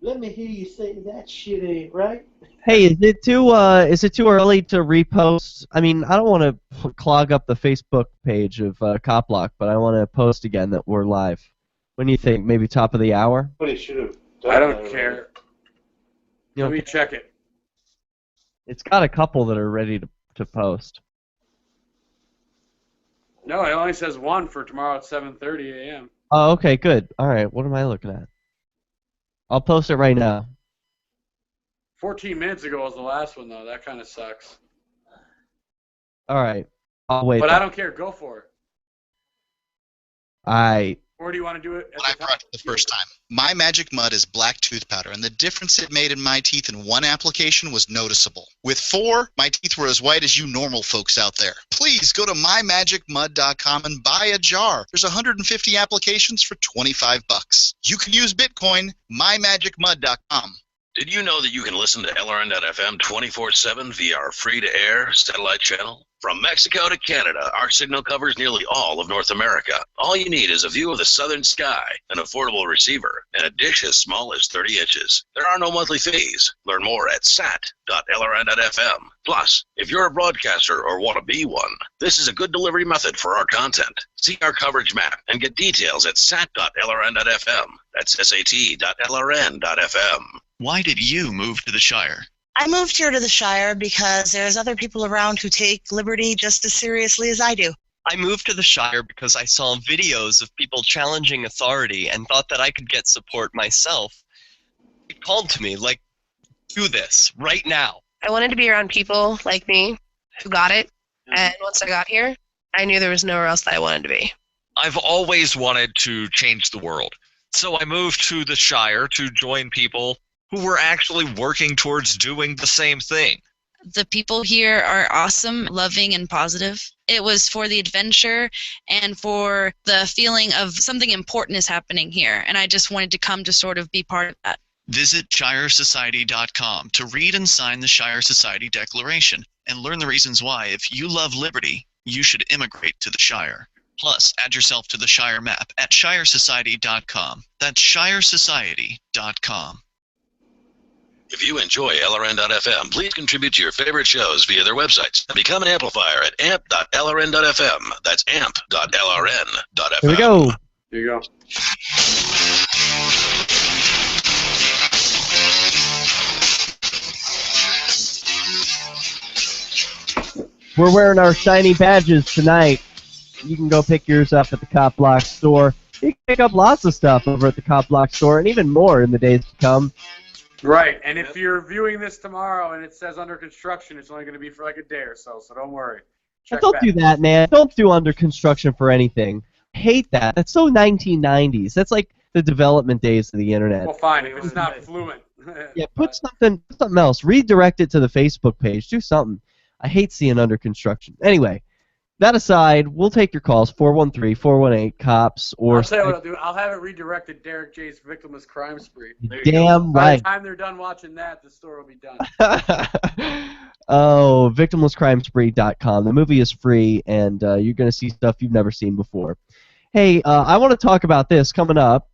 Let me hear you say that shit ain't right. Hey, is it too early to repost? I mean, I don't want to clog up the Facebook page of CopBlock, but I want to post again that we're live. When do you think? Maybe top of the hour? But it should have. I don't care. You Let me check it. It's got a couple that are ready to post. No, it only says one for tomorrow at 7:30 a.m. Oh, okay, good. All right, what am I looking at? I'll post it right now. 14 minutes ago was the last one, though. That kind of sucks. All right, I'll wait. But I don't care. Go for it. Or do you want to do it at I brought it the first time. My Magic Mud is black tooth powder, and the difference it made in my teeth in one application was noticeable. With 4, my teeth were as white as you normal folks out there. Please go to mymagicmud.com and buy a jar. There's 150 applications for $25. You can use Bitcoin, mymagicmud.com. Did you know that you can listen to LRN.FM 24/7 via our free-to-air satellite channel? From Mexico to Canada, our signal covers nearly all of North America. All you need is a view of the southern sky, an affordable receiver, and a dish as small as 30 inches. There are no monthly fees. Learn more at sat.lrn.fm. Plus, if you're a broadcaster or want to be one, this is a good delivery method for our content. See our coverage map and get details at sat.lrn.fm. That's sat.lrn.fm. Why did you move to the Shire? I moved here to the Shire because there's other people around who take liberty just as seriously as I do. I moved to the Shire because I saw videos of people challenging authority and thought that I could get support myself. It called to me, like, do this, right now. I wanted to be around people like me who got it, and once I got here, I knew there was nowhere else that I wanted to be. I've always wanted to change the world, so I moved to the Shire to join people who were actually working towards doing the same thing. The people here are awesome, loving, and positive. It was for the adventure and for the feeling of something important is happening here, and I just wanted to come to sort of be part of that. Visit ShireSociety.com to read and sign the Shire Society Declaration and learn the reasons why, if you love liberty, you should immigrate to the Shire. Plus, add yourself to the Shire map at ShireSociety.com. That's ShireSociety.com. If you enjoy LRN.FM, please contribute to your favorite shows via their websites and become an amplifier at amp.lrn.fm. That's amp.lrn.fm. Here we go. Here you go. We're wearing our shiny badges tonight. You can go pick yours up at the CopBlock store. You can pick up lots of stuff over at the CopBlock store and even more in the days to come. Right, and if you're viewing this tomorrow and it says under construction, it's only going to be for like a day or so don't worry. Check Don't back. do that, man. Don't do under construction for anything. I hate that. That's so 1990s. That's like the development days of the internet. Well, fine, if it's not fluent. Yeah, put something else. Redirect it to the Facebook page. Do something. I hate seeing under construction. Anyway, that aside, we'll take your calls, 413-418-COPS, or... I'll tell you what I'll do. I'll have it redirected Derek J's Victimless Crime Spree. Damn By right. the time they're done watching that, the store will be done. Oh, victimlesscrimespree.com. The movie is free, and you're going to see stuff you've never seen before. Hey, I want to talk about this coming up.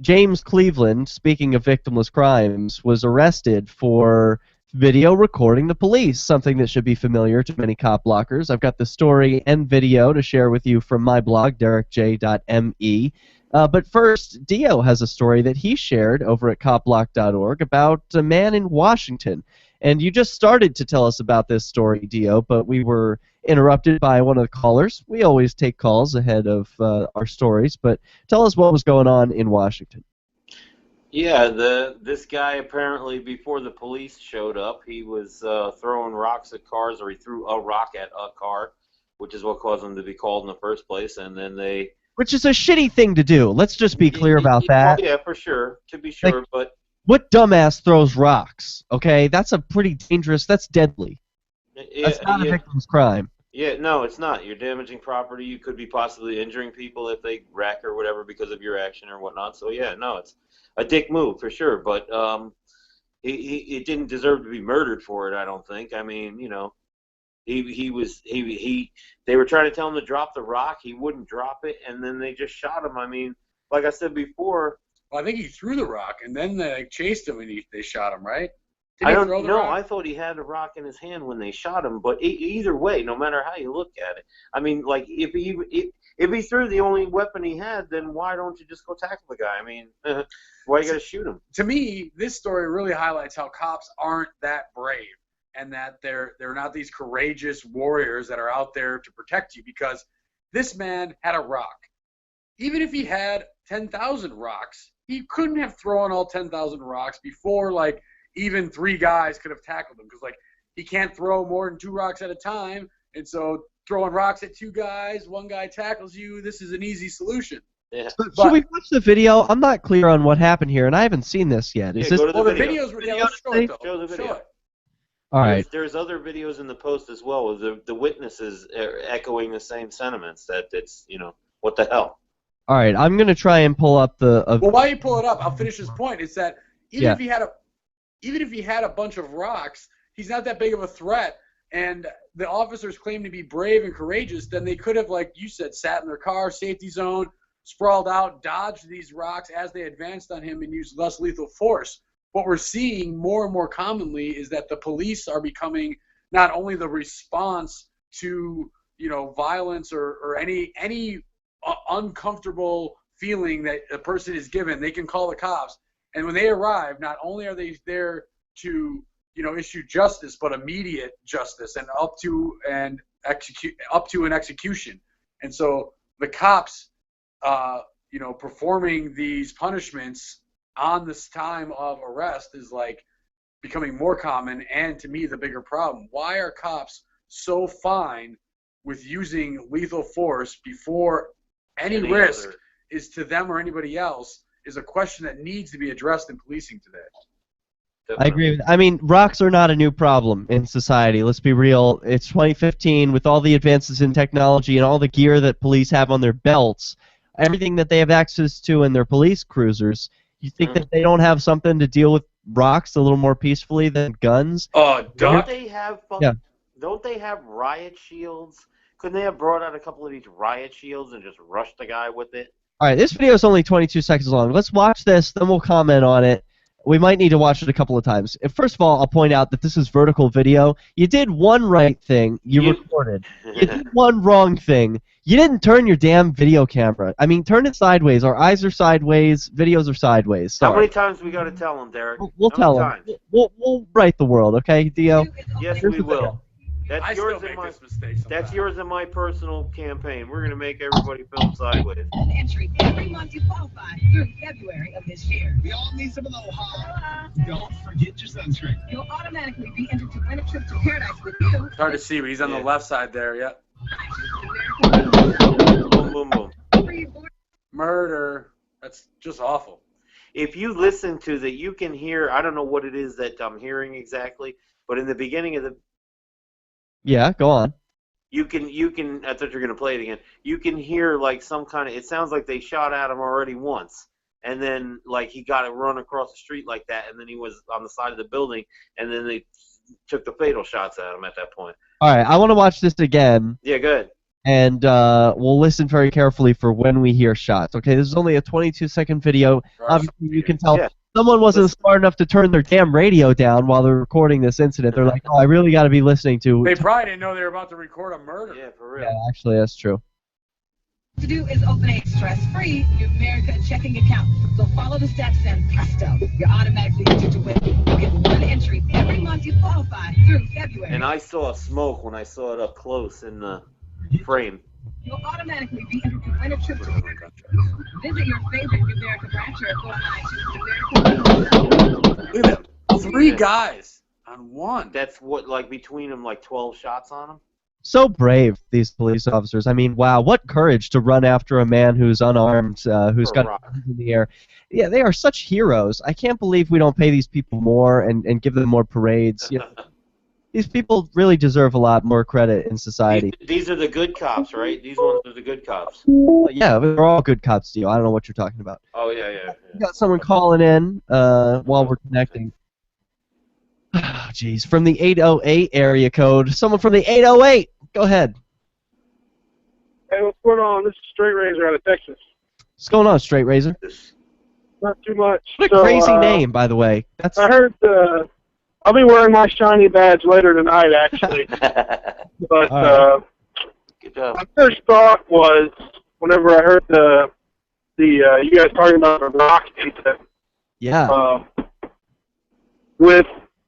James Cleveland, speaking of victimless crimes, was arrested for video recording the police, something that should be familiar to many cop blockers. I've got the story and video to share with you from my blog, derekj.me. But first, Dio has a story that he shared over at copblock.org about a man in Washington. And you just started to tell us about this story, Dio, but we were interrupted by one of the callers. We always take calls ahead of our stories, but tell us what was going on in Washington. Yeah, this guy apparently, before the police showed up, he was throwing rocks at cars, or he threw a rock at a car, which is what caused him to be called in the first place, and then they... Which is a shitty thing to do. Let's just be clear about that. Yeah, for sure, to be sure, like, but... What dumbass throws rocks, okay? That's a pretty dangerous, that's deadly. That's not a victim's crime. Yeah, no, it's not. You're damaging property. You could be possibly injuring people if they wreck or whatever because of your action or whatnot. So, yeah, no, it's a dick move for sure, but he didn't deserve to be murdered for it. I don't think. I mean, you know, they were trying to tell him to drop the rock. He wouldn't drop it, and then they just shot him. I mean, like I said before. Well, I think he threw the rock, and then they chased him, and they shot him, right? I don't know. I thought he had a rock in his hand when they shot him, but either way, no matter how you look at it, I mean, like if he threw the only weapon he had, then why don't you just go tackle the guy? I mean, why you gotta shoot him? To me, this story really highlights how cops aren't that brave, and that they're not these courageous warriors that are out there to protect you. Because this man had a rock. Even if he had 10,000 rocks, he couldn't have thrown all 10,000 rocks before like even 3 guys could have tackled him, because like he can't throw more than 2 rocks at a time, and so throwing rocks at 2 guys, 1 guy tackles you, this is an easy solution. Yeah. Should we watch the video? I'm not clear on what happened here, and I haven't seen this yet. Is this? Go to the video. video. Let's show it, though. Show the video. Show it. All right. There's other videos in the post as well with the witnesses echoing the same sentiments that it's, you know, what the hell. All right, I'm gonna try and pull up the. Well, while you pull it up, I'll finish this point. It's that even even if he had a bunch of rocks, he's not that big of a threat. And the officers claim to be brave and courageous, then they could have, like you said, sat in their car, safety zone, sprawled out, dodged these rocks as they advanced on him and used less lethal force. What we're seeing more and more commonly is that the police are becoming not only the response to, violence or any uncomfortable feeling that a person is given, they can call the cops. And when they arrive, not only are they there to issue justice, but immediate justice and up to an execution. And so the cops, performing these punishments on this time of arrest is like becoming more common. And to me, the bigger problem: why are cops so fine with using lethal force before any risk is to them or anybody else? Is a question that needs to be addressed in policing today. I agree. I mean, rocks are not a new problem in society. Let's be real. It's 2015 with all the advances in technology and all the gear that police have on their belts, everything that they have access to in their police cruisers. You think that they don't have something to deal with rocks a little more peacefully than guns? Don't they have Yeah. Don't they have riot shields? Couldn't they have brought out a couple of these riot shields and just rushed the guy with it? All right, this video is only 22 seconds long. Let's watch this, then we'll comment on it. We might need to watch it a couple of times. First of all, I'll point out that this is vertical video. You did one right thing. You recorded. You did one wrong thing. You didn't turn your damn video camera. I mean, turn it sideways. Our eyes are sideways. Videos are sideways. Sorry. How many times we got to tell them, Derek? We'll tell them. We'll right the world, okay, Dio? Yes, Here's we the will. video. That's yours and my That's yours and my personal campaign. We're gonna make everybody film sideways. An entry every month you qualify through February of this year. We all need some aloha. Don't forget your sunscreen. You'll automatically be entered to win a trip to paradise with you. It's hard to see, but he's on the left side there. Yep. Boom, boom, boom. Murder. That's just awful. If you listen to that, you can hear. I don't know what it is that I'm hearing exactly, but in the beginning of the. Yeah, go on. You can. I thought you were gonna play it again. You can hear like some kind of. It sounds like they shot at him already once, and then like he got to run across the street like that, and then he was on the side of the building, and then they took the fatal shots at him at that point. All right, I want to watch this again. Yeah, good. And we'll listen very carefully for when we hear shots. Okay, this is only a 22-second video. Obviously, you can tell someone wasn't smart enough to turn their damn radio down while they're recording this incident. They're like, oh, I really got to be listening to... They probably didn't know they were about to record a murder. Yeah, for real. Yeah, actually, that's true. To do is open a stress-free Numerica checking account. So follow the steps and presto, you're automatically entered to win. You get one entry every month you qualify through February. And I saw smoke when I saw it up close in the frame. You'll automatically be entered to win a trip to visit your favorite Numerica branch or go online to Numerica. Look at that. 3 guys on one. That's what, like, between them, like 12 shots on him? So brave, these police officers. I mean, wow, what courage to run after a man who's unarmed, who's got guns in the air. Yeah, they are such heroes. I can't believe we don't pay these people more and give them more parades. You know, these people really deserve a lot more credit in society. These are the good cops, right? These ones are the good cops. Yeah, they're all good cops, Dio. I don't know what you're talking about. Oh, yeah. We got someone calling in while we're connecting. Oh, jeez, from the 808 area code. Someone from the 808. Go ahead. Hey, what's going on? This is Straight Razor out of Texas. What's going on, Straight Razor? Not too much. What a crazy name, by the way. That's. I heard I'll be wearing my shiny badge later tonight, actually. But Good job. my first thought was whenever I heard the you guys talking about the rock incident. Yeah.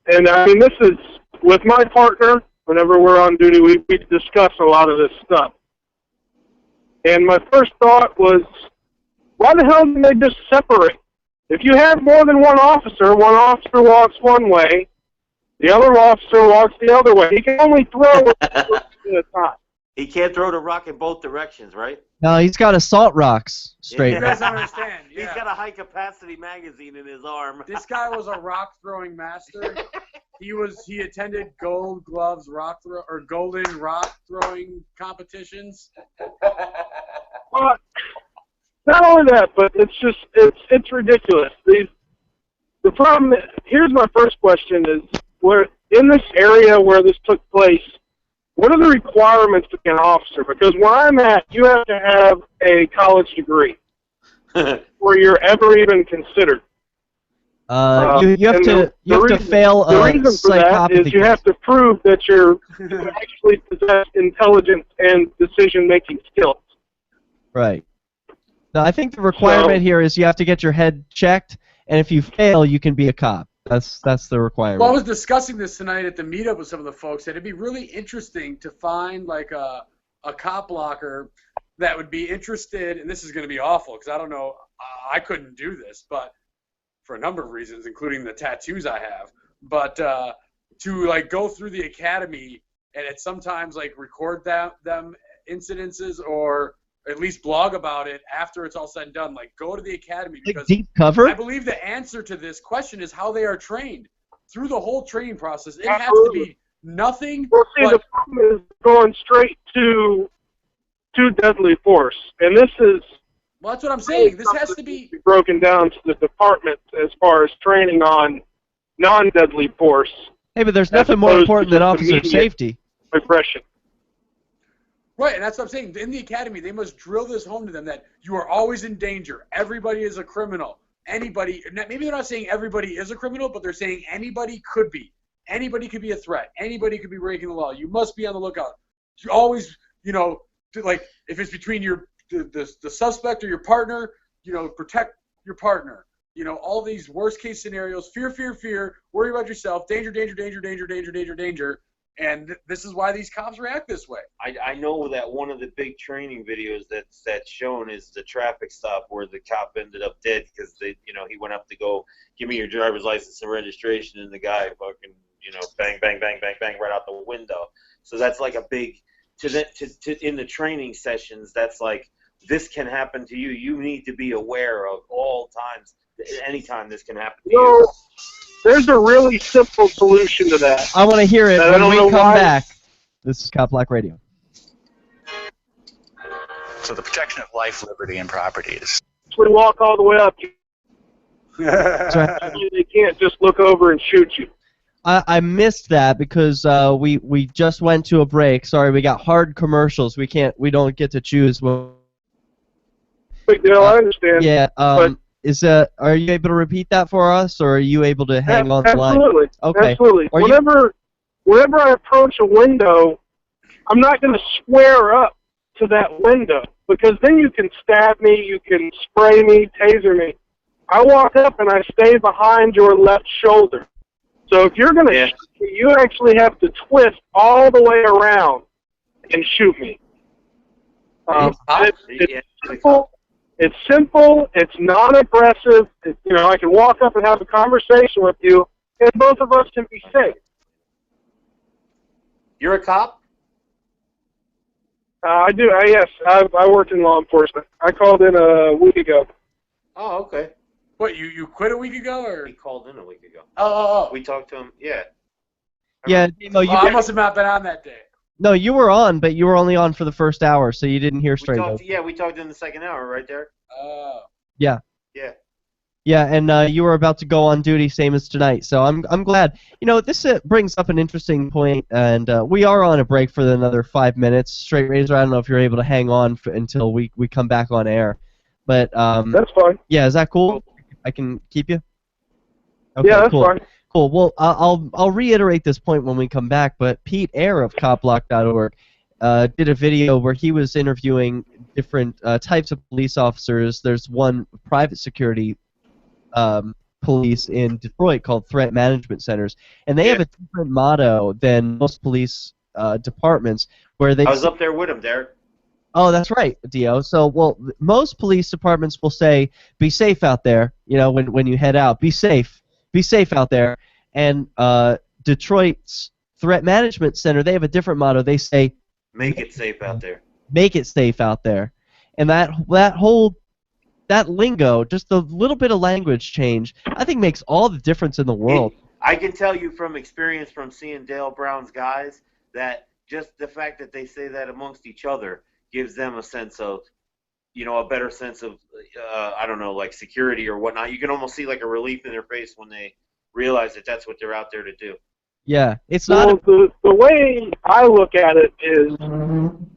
And I mean, this is with my partner. Whenever we're on duty, we discuss a lot of this stuff. And my first thought was, why the hell didn't they just separate? If you have more than one officer walks one way, the other officer walks the other way. He can only throw at a time. He can't throw the rock in both directions, right? No, he's got assault rocks. Straight. You guys understand? Yeah. He's got a high-capacity magazine in his arm. This guy was a rock-throwing master. He attended Gold Gloves Golden rock throwing competitions. But not only that, but it's ridiculous. the problem, here's my first question is, where in this area where this took place, what are the requirements to be an officer? Because where I'm at, you have to have a college degree where you're ever even considered. You have to fail the reason for that is you have to prove that you actually possess intelligence and decision-making skills. Right. No, I think the requirement here is you have to get your head checked, and if you fail, you can be a cop. That's the requirement. Well, I was discussing this tonight at the meetup with some of the folks, and it'd be really interesting to find like a CopBlocker that would be interested, and this is going to be awful because I don't know, I couldn't do this, but for a number of reasons, including the tattoos I have, but to like go through the academy and at sometimes like record them incidences or at least blog about it after it's all said and done. Like go to the academy because deep cover? I believe the answer to this question is how they are trained through the whole training process. It has to be nothing. Well, see, the problem is going straight to deadly force, and this is. Well, that's what I'm saying. This has to be broken down to the department as far as training on non-deadly force. Hey, but there's nothing more important than officer safety. Aggression. Right, and that's what I'm saying. In the academy, they must drill this home to them that you are always in danger. Everybody is a criminal. Anybody, maybe they're not saying everybody is a criminal, but they're saying anybody could be. Anybody could be a threat. Anybody could be breaking the law. You must be on the lookout. You always, like if it's between the suspect or your partner, protect your partner. All these worst case scenarios, fear, worry about yourself, danger, danger. And this is why these cops react this way. I know that one of the big training videos that's shown is the traffic stop where the cop ended up dead because he went up to go give me your driver's license and registration, and the guy fucking bang right out the window. So that's like a big in the training sessions. That's like this can happen to you. You need to be aware of all times. Anytime this can happen to you. There's a really simple solution to that. I want to hear it when we come back. This is CopBlocker Radio. So the protection of life, liberty, and property is. We walk all the way up. They can't just look over and shoot you. I missed that because we just went to a break. Sorry, we got hard commercials. We don't get to choose. Big deal, I understand. Yeah. Are you able to repeat that for us, or are you able to hang on the line? Absolutely. Okay. Absolutely. Whenever I approach a window, I'm not going to square up to that window because then you can stab me, you can spray me, taser me. I walk up and I stay behind your left shoulder. So if you're going to shoot me, you actually have to twist all the way around and shoot me. It's simple. It's non-aggressive. I can walk up and have a conversation with you, and both of us can be safe. You're a cop? I do. Yes, I work in law enforcement. I called in a week ago. Oh, okay. What, you quit a week ago, or? He called in a week ago. Oh. We talked to him, yeah. Yeah, I must have not been on that day. No, you were on, but you were only on for the first hour, so you didn't hear straight up. Yeah, we talked in the second hour right there. Yeah. Yeah. Yeah, and you were about to go on duty, same as tonight. So I'm glad. This brings up an interesting point, and we are on a break for another 5 minutes. Straight Razor, I don't know if you're able to hang on until we come back on air, but that's fine. Yeah, is that cool? I can keep you. Okay, yeah, that's cool. fine. Cool. Well, I'll reiterate this point when we come back. But Pete Eyre of CopBlock.org did a video where he was interviewing different types of police officers. There's one private security police in Detroit called Threat Management Centers, and they have a different motto than most police departments. Where they I was up there with him, Derek. Oh, that's right, Dio. So, most police departments will say, "Be safe out there." When you head out, be safe. Be safe out there. And Detroit's Threat Management Center, they have a different motto. They say, "Make it safe out there." Make it safe out there. And that lingo, just a little bit of language change, I think makes all the difference in the world. I can tell you from experience from seeing Dale Brown's guys that just the fact that they say that amongst each other gives them a sense of, a better sense of, I don't know, like security or whatnot. You can almost see like a relief in their face when they realize that that's what they're out there to do. Yeah, it's not. Well, the way I look at it is,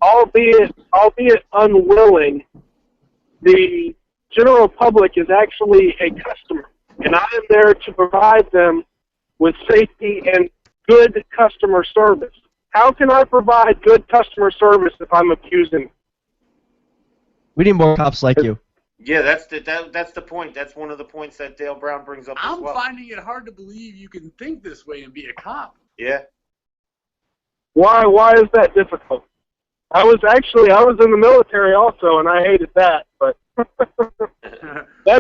albeit unwilling, the general public is actually a customer, and I am there to provide them with safety and good customer service. How can I provide good customer service if I'm accusing? We need more cops like you. Yeah, that's the point. That's one of the points that Dale Brown brings up as well. I'm finding it hard to believe you can think this way and be a cop. Yeah. Why is that difficult? I was in the military also, and I hated that. But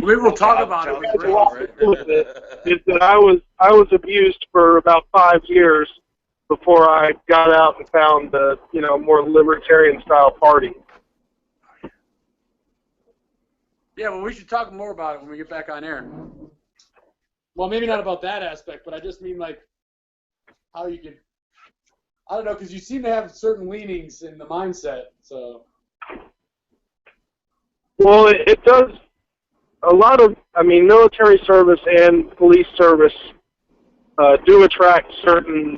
we will talk about it. With Greg, right? Is that I was abused for about 5 years before I got out and found the more libertarian style party. Yeah, well, we should talk more about it when we get back on air. Well, maybe not about that aspect, but I just mean like how you can. I don't know, because you seem to have certain leanings in the mindset. So. Well, it does a lot of. I mean, military service and police service do attract certain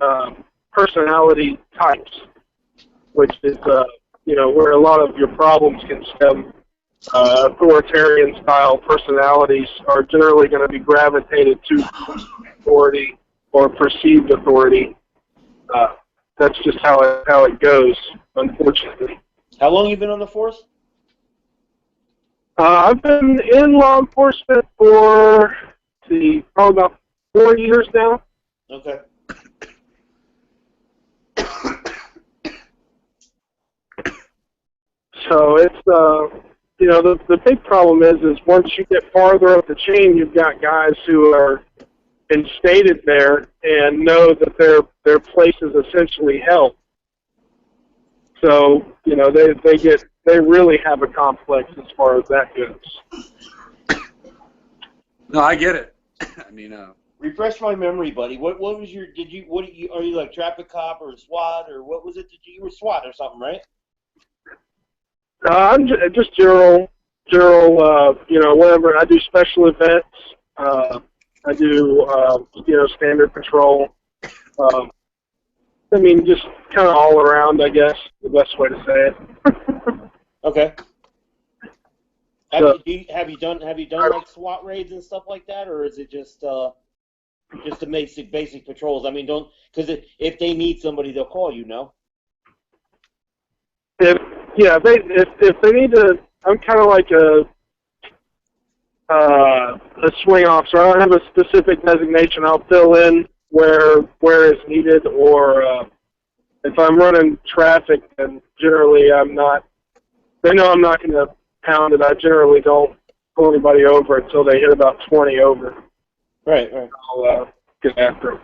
personality types, which is where a lot of your problems can stem. Authoritarian style personalities are generally going to be gravitated to authority or perceived authority. That's just how it goes, unfortunately. How long you been on the force? I've been in law enforcement for probably about 4 years now. Okay. So it's the big problem is once you get farther up the chain, you've got guys who are instated there and know that their place is essentially hell. So they really have a complex as far as that goes. No, I get it. I mean, refresh my memory, buddy. What was your? Are you like traffic cop or SWAT or what was it? You were SWAT or something, right? I'm just general, whatever. I do special events. I do, standard patrol. I mean, just kind of all around, I guess, the best way to say it. Okay. Have you done like SWAT raids and stuff like that, or is it just the basic patrols? I mean, because if they need somebody, they'll call you, no? If they need to, I'm kind of like a swing officer. I don't have a specific designation. I'll fill in where it's needed, or if I'm running traffic, then generally they know I'm not going to pound it. I generally don't pull anybody over until they hit about 20 over. Right. I'll get after them.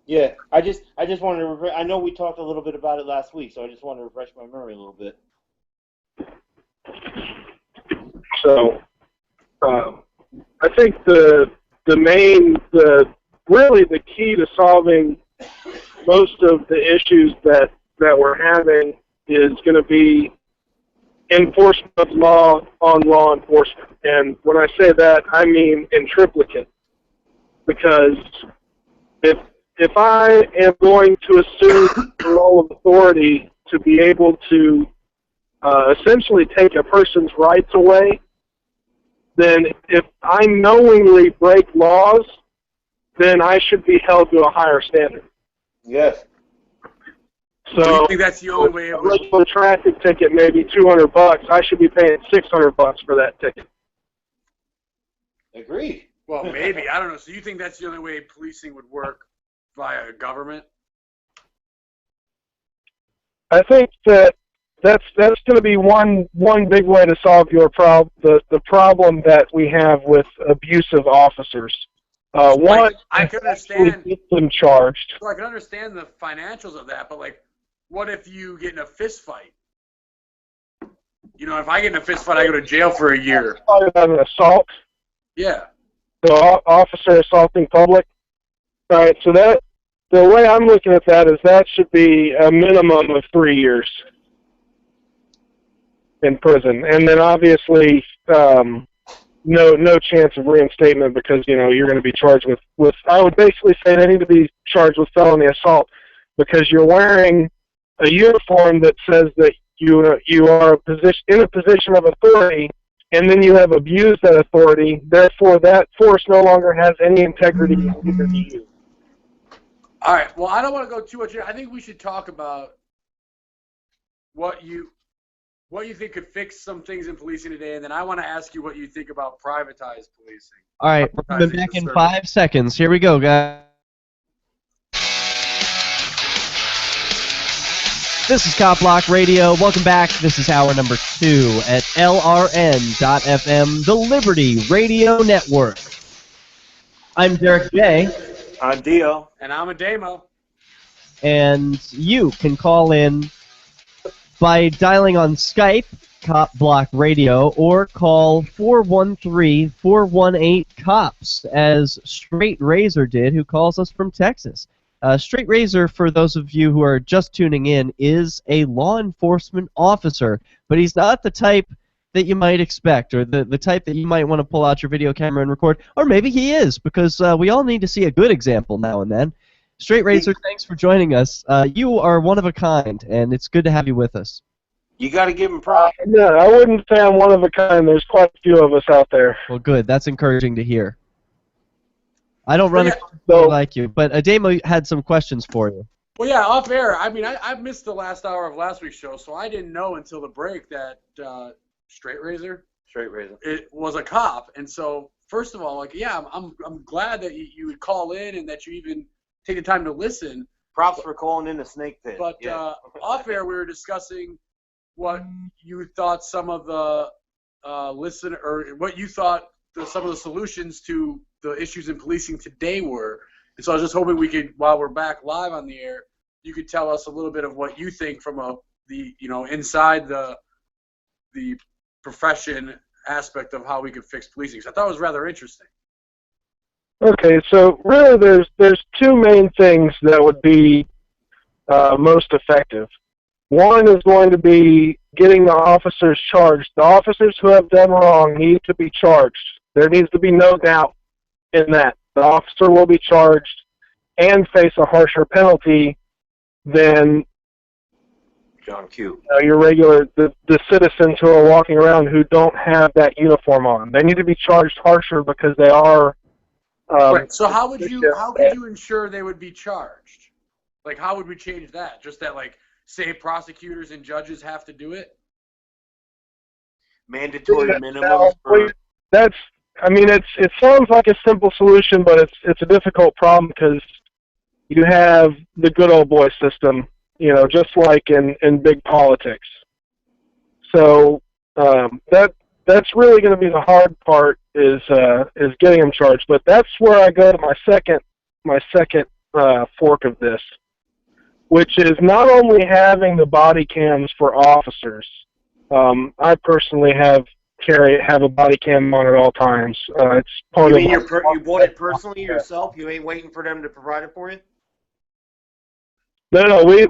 Yeah, I just wanted to. I know we talked a little bit about it last week, so I just wanted to refresh my memory a little bit. So, I think really the key to solving most of the issues that we're having is going to be enforcement of law on law enforcement. And when I say that, I mean in triplicate, because if I am going to assume the role of authority to be able to essentially take a person's rights away, then if I knowingly break laws, then I should be held to a higher standard. Yes. So I think that's the only way. A traffic ticket may be $200. I should be paying $600 for that ticket. Agreed. Well, maybe, I don't know. So you think that's the only way policing would work via government? I think that's going to be one big way to solve your problem. The problem that we have with abusive officers. One, I can understand. Get them charged. So I can understand the financials of that, but like, what if you get in a fist fight? If I get in a fist fight, I go to jail for a year. Talking about an assault. Yeah. So officer assaulting public. All right. So the way I'm looking at that is that should be a minimum of 3 years. in prison, and then obviously no chance of reinstatement because you're going to be charged with. I would basically say they need to be charged with felony assault because you're wearing a uniform that says that you are in a position of authority, and then you have abused that authority. Therefore, that force no longer has any integrity either to you. All right. Well, I don't want to go too much. I think we should talk about what you think could fix some things in policing today, and then I want to ask you what you think about privatized policing. All right, we're coming back in 5 seconds. Here we go, guys. This is CopBlocker Radio. Welcome back. This is hour number 2 at LRN.FM, the Liberty Radio Network. I'm Derek J. I'm Dio. And I'm Ademo. And you can call in by dialing on Skype, CopBlocker Radio, or call 413-418-COPS, as Straight Razor did, who calls us from Texas. Straight Razor, for those of you who are just tuning in, is a law enforcement officer, but he's not the type that you might expect, or the type that you might want to pull out your video camera and record, or maybe he is, because we all need to see a good example now and then. Straight Razor, thanks for joining us. You are one of a kind, and it's good to have you with us. You got to give him props. No, I wouldn't say I'm one of a kind. There's quite a few of us out there. Well, good. That's encouraging to hear. I don't run a company like you, but Ademo had some questions for you. Well, yeah, off air. I mean, I missed the last hour of last week's show, so I didn't know until the break that Straight Razor it was a cop. And so, first of all, I'm glad that you would call in and that you even take the time to listen. Props for calling in the snake pit. But off air, we were discussing what you thought some of the what you thought some of the solutions to the issues in policing today were. And so I was just hoping we could, while we're back live on the air, you could tell us a little bit of what you think from inside the profession aspect of how we could fix policing. So I thought it was rather interesting. Okay, so really there's two main things that would be most effective. One is going to be getting the officers charged. The officers who have done wrong need to be charged. There needs to be no doubt in that. The officer will be charged and face a harsher penalty than John Q. Your regular, the citizens who are walking around who don't have that uniform on. They need to be charged harsher because they are. Right. So how could you ensure they would be charged? Like, how would we change that? Just that, say prosecutors and judges have to do it? Mandatory minimums for... It sounds like a simple solution, but it's a difficult problem because you have the good old boy system, just like in big politics. So that's really going to be the hard part is getting them charged. But that's where I go to my second fork of this, which is not only having the body cams for officers. I personally have a body cam on at all times. It's part you bought it personally yourself? You ain't waiting for them to provide it for you? No, every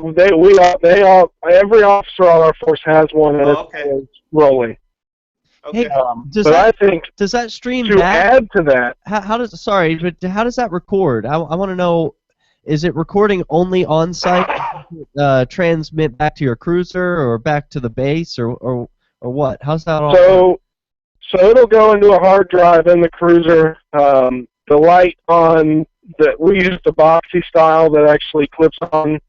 officer on our force has one, and it's rolling. Okay. Hey, does that stream to back? Add to that? How does that record? I want to know. Is it recording only on site? Transmit back to your cruiser or back to the base or what? How's that all? So it'll go into a hard drive in the cruiser. The light on that we use the boxy style that actually clips on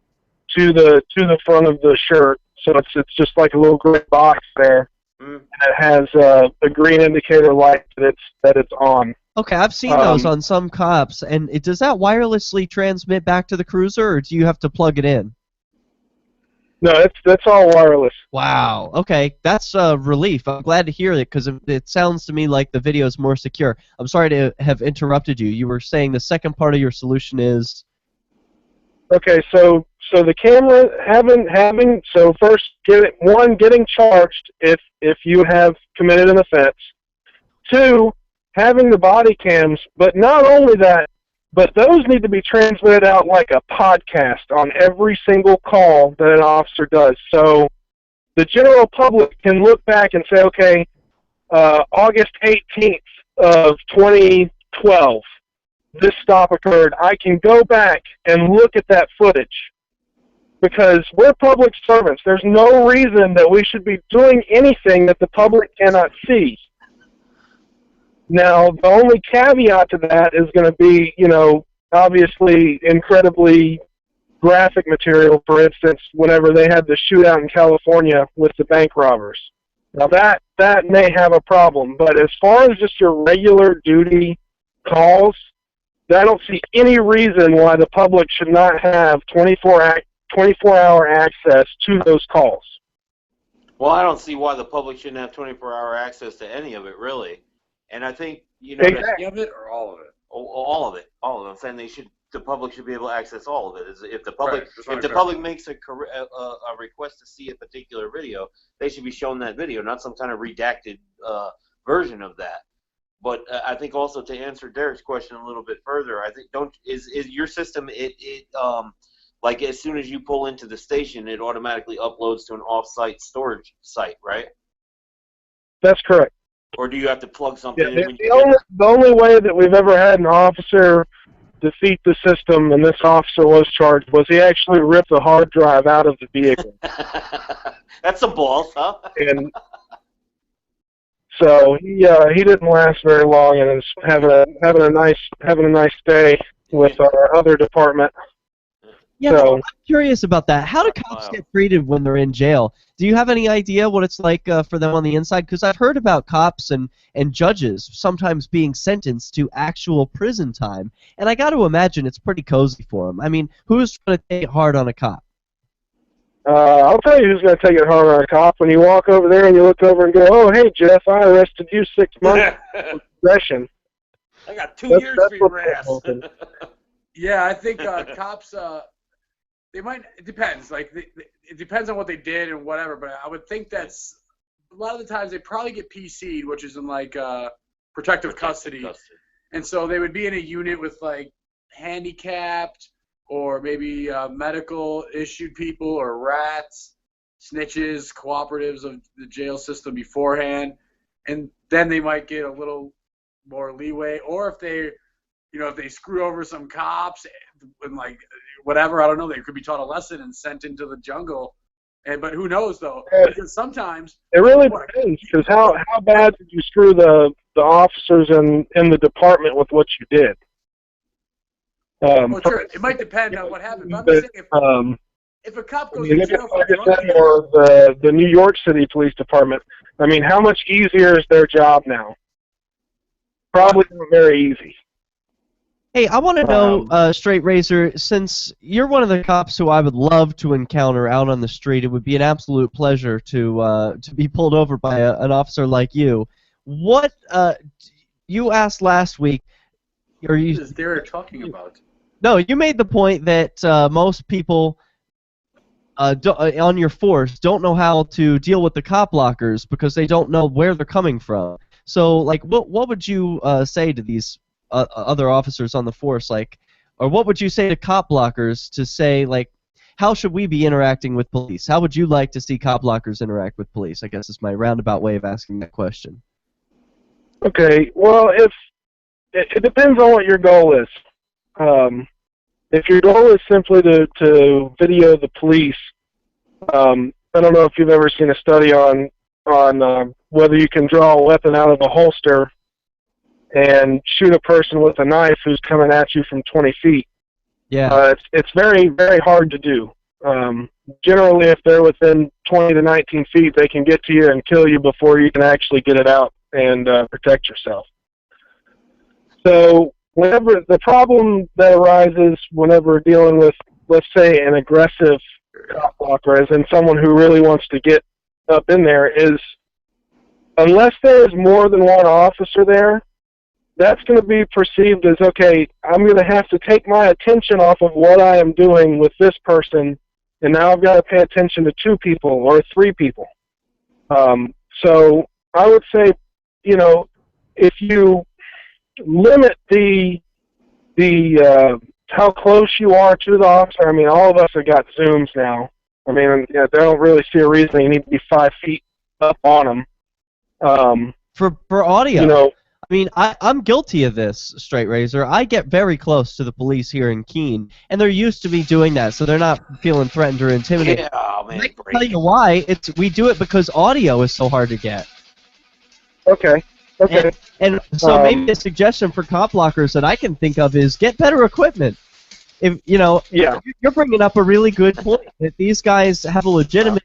to the front of the shirt. So it's just like a little gray box there, and it has a green indicator light that it's on. Okay, I've seen those on some cops. And does that wirelessly transmit back to the cruiser, or do you have to plug it in? No, that's all wireless. Wow. Okay, that's a relief. I'm glad to hear it because it sounds to me like the video is more secure. I'm sorry to have interrupted you. You were saying the second part of your solution is. Okay, so the camera first getting charged if you have committed an offense. 2, having the body cams, but not only that. But those need to be transmitted out like a podcast on every single call that an officer does. So the general public can look back and say, okay, August 18th of 2012, this stop occurred. I can go back and look at that footage because we're public servants. There's no reason that we should be doing anything that the public cannot see. Now, the only caveat to that is going to be, obviously incredibly graphic material. For instance, whenever they had the shootout in California with the bank robbers. Now, that may have a problem, but as far as just your regular duty calls, I don't see any reason why the public should not have 24-hour access to those calls. Well, I don't see why the public shouldn't have 24-hour access to any of it, really. And I think, Exactly. Any of it or all of it? All of it. I'm saying the public should be able to access all of it. If the public, Right. if the public makes a request to see a particular video, they should be shown that video, not some kind of redacted version of that. But I think also to answer Derek's question a little bit further, I think is your system like as soon as you pull into the station, it automatically uploads to an off-site storage site, right? That's correct. Or do you have to plug something in? When The only way that we've ever had an officer defeat the system, and this officer was charged, was he actually ripped the hard drive out of the vehicle. That's some balls, huh? And so he didn't last very long, and is having a nice day with our other department. Yeah, I'm curious about that. How do cops get treated when they're in jail? Do you have any idea what it's like for them on the inside? Because I've heard about cops and judges sometimes being sentenced to actual prison time, and I got to imagine it's pretty cozy for them. I mean, who's going to take it hard on a cop? I'll tell you who's going to take it hard on a cop. When you walk over there and you look over and go, "Oh, hey, Jeff, I arrested you 6 months for possession." I got 2 years for your ass. Yeah, I think cops. They might. It depends. Like it depends on what they did and whatever. But I would think that's a lot of the times they probably get PC'd, which is in like protective custody, and so they would be in a unit with like handicapped or maybe medical issued people or rats, snitches, cooperatives of the jail system beforehand, and then they might get a little more leeway. Or if they, if they screw over some cops and like whatever, I don't know, they could be taught a lesson and sent into the jungle. But who knows though? Because sometimes it really depends. Because how bad did you screw the officers in the department with what you did? Well, sure. It might depend on what happened. But I'm saying if a cop goes to jail for drunk or the New York City Police Department, I mean, how much easier is their job now? Probably not very easy. Hey, I want to know, Straight Razor, since you're one of the cops who I would love to encounter out on the street, it would be an absolute pleasure to be pulled over by an officer like you. What you asked last week, or you? What is Derek talking about? No, you made the point that most people on your force don't know how to deal with the CopBlockers because they don't know where they're coming from. So, like, what would you say to these other officers on the force, like, or what would you say to CopBlockers to say, like, how should we be interacting with police? How would you like to see CopBlockers interact with police? I guess is my roundabout way of asking that question. Okay, well, it depends on what your goal is. If your goal is simply to video the police, I don't know if you've ever seen a study on whether you can draw a weapon out of a holster and shoot a person with a knife who's coming at you from 20 feet. Yeah. It's very, very hard to do. Generally, if they're within 20 to 19 feet, they can get to you and kill you before you can actually get it out and protect yourself. So whenever the problem that arises whenever dealing with, let's say, an aggressive CopBlocker, as in someone who really wants to get up in there, is unless there is more than one officer there, that's going to be perceived as, okay, I'm going to have to take my attention off of what I am doing with this person, and now I've got to pay attention to 2 people or 3 people. So I would say, if you limit the how close you are to the officer, I mean, all of us have got Zooms now. I mean, they don't really see a reason you need to be 5 feet up on them. For audio. You know, I mean, I'm guilty of this, Straight Razor. I get very close to the police here in Keene, and they're used to me doing that, so they're not feeling threatened or intimidated. Yeah, oh, man, I can tell you why. We do it because audio is so hard to get. Okay. Okay. And so maybe a suggestion for CopBlockers that I can think of is get better equipment. If Yeah. You're bringing up a really good point that these guys have a legitimate,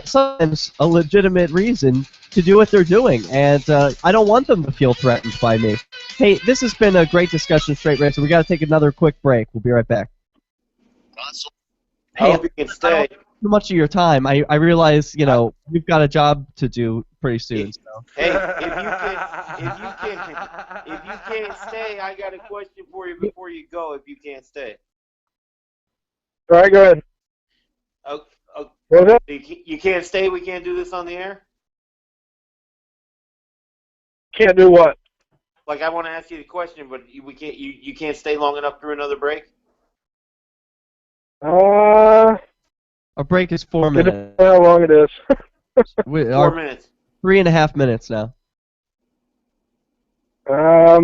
sometimes a legitimate reason to do what they're doing, and I don't want them to feel threatened by me. Hey, this has been a great discussion, Straight Razor. We got to take another quick break. We'll be right back. I hope you can stay. Too much of your time. I realize we've got a job to do pretty soon. So. Hey, if you can't stay, I got a question for you before you go. If you can't stay. All right, go ahead. What was that? You can't stay. We can't do this on the air. Can't do what? Like, I want to ask you the question, but we can't. You can't stay long enough through another break. A break is 4 minutes. How long it is? 4 minutes. 3.5 minutes now. I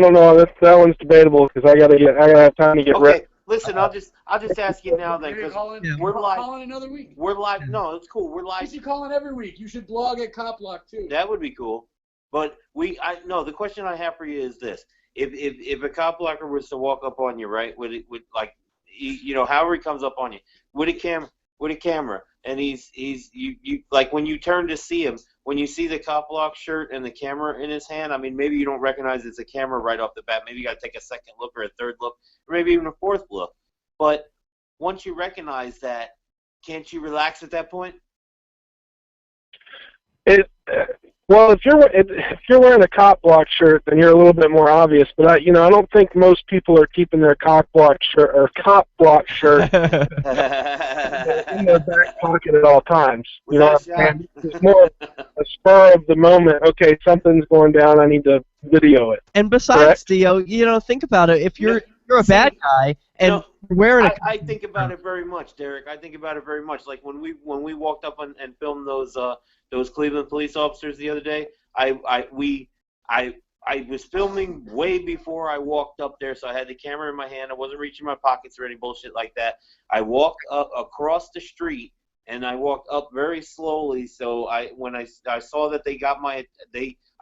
don't know. That one's debatable because I gotta have time to get ready. Listen, I'll just ask you now then, because we're live. Calling another week. We're live. No, it's cool. We're live. You should call in every week. You should blog at CopBlock too. That would be cool. But the question I have for you is this: if a CopBlocker was to walk up on you, right, however he comes up on you with a camera, and he's like when you turn to see him, when you see the CopBlock shirt and the camera in his hand, I mean, maybe you don't recognize it's a camera right off the bat. Maybe you got to take a second look or a third look, or maybe even a fourth look. But once you recognize that, can't you relax at that point? Well, if you're wearing a CopBlock shirt, then you're a little bit more obvious. But I don't think most people are keeping their CopBlock shirt in their back pocket at all times. You know what I'm saying? It's more a spur of the moment. Okay, something's going down. I need to video it. And besides, Theo, think about it. If you're a bad guy and you're wearing I think about it very much, Derek. I think about it very much. Like when we walked up and filmed those Cleveland police officers the other day, I was filming way before I walked up there, so I had the camera in my hand. I wasn't reaching my pockets or any bullshit like that. I walked up across the street, and I walked up very slowly. So when I saw that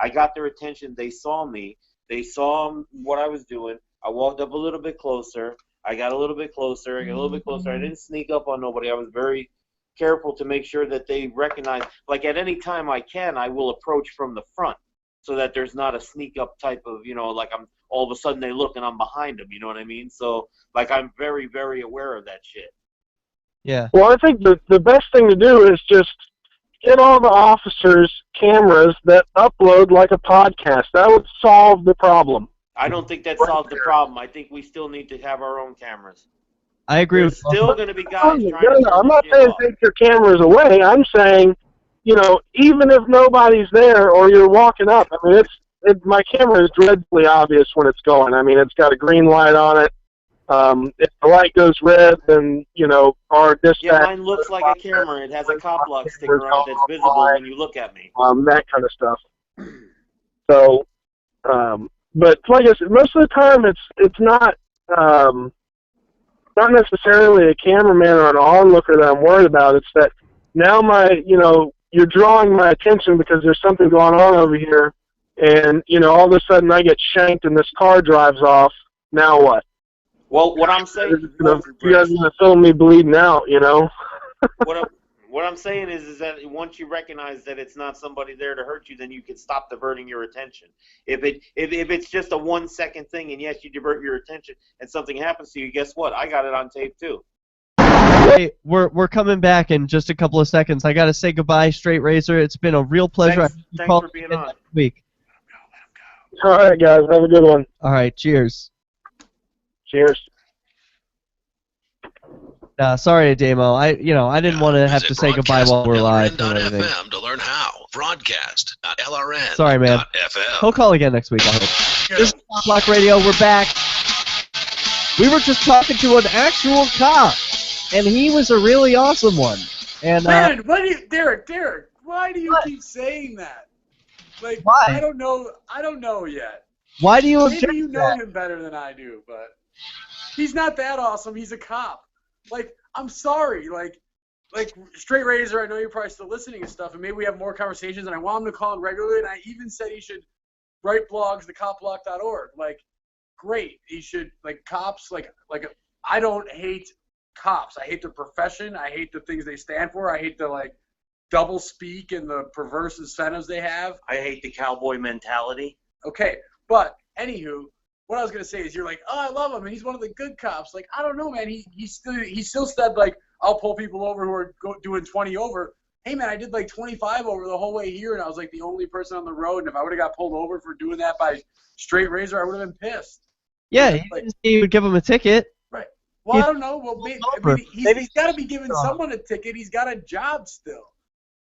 I got their attention. They saw me. They saw what I was doing. I walked up a little bit closer. I got a little bit closer. I didn't sneak up on nobody. I was very careful to make sure that they recognize, like at any time I will approach from the front so that there's not a sneak up type of, like I'm all of a sudden they look and I'm behind them, you know what I mean? So like I'm very, very aware of that shit. Yeah. Well, I think the best thing to do is just get all the officers cameras that upload like a podcast. That would solve the problem. I don't think that solves the problem. I think we still need to have our own cameras. I agree There's with still going to be guys trying to I'm not saying take your cameras away. I'm saying, even if nobody's there or you're walking up, I mean, my camera is dreadfully obvious when it's going. I mean, it's got a green light on it. If the light goes red, then, our dispatch... Yeah, mine looks like a camera. It has a CopBlock sticker on it that's visible when you look at me. That kind of stuff. So, but like I said, most of the time it's not necessarily a cameraman or an onlooker that I'm worried about. It's that now you're drawing my attention because there's something going on over here, and all of a sudden I get shanked and this car drives off. Now what? Well, what I'm saying, you guys are gonna film me bleeding out, What I'm saying is that once you recognize that it's not somebody there to hurt you, then you can stop diverting your attention. If it's just a 1 second thing, and yes, you divert your attention, and something happens to you, guess what? I got it on tape too. Hey, we're coming back in just a couple of seconds. I gotta say goodbye, Straight Razor. It's been a real pleasure. Thanks for being on. Next week. All right, guys. Have a good one. All right. Cheers. Cheers. Sorry, Damo. I didn't want to have to say goodbye while we're live and everything. LRN.FM to learn how. Broadcast.lrn.fm. Sorry, man. He'll call again next week, I hope. This is CopBlock Radio. We're back. We were just talking to an actual cop. and he was a really awesome one. And Man, why do you, Derek, why do you keep saying that? Like, why? I don't know yet. Why do you object Maybe you to know that? him better than I do, but he's not that awesome. He's a cop. Like, I'm sorry. Like Straight Razor, I know you're probably still listening and stuff, and maybe we have more conversations, and I want him to call in regularly, and I even said he should write blogs to CopBlock.org. Like, great. He should, like, cops, like I don't hate cops. I hate their profession. I hate the things they stand for. I hate the, like, double speak and the perverse incentives they have. I hate the cowboy mentality. Okay, but anywho, what I was gonna say is you're like, oh, I love him, and he's one of the good cops. Like, I don't know, man. He still said, like, I'll pull people over who are doing 20 over. Hey, man, I did like 25 over the whole way here, and I was like the only person on the road. And if I would have got pulled over for doing that by Straight Razor, I would have been pissed. Yeah, he would give him a ticket. Right. Well, I don't know. Well, maybe he's got to be giving someone a ticket. He's got a job still.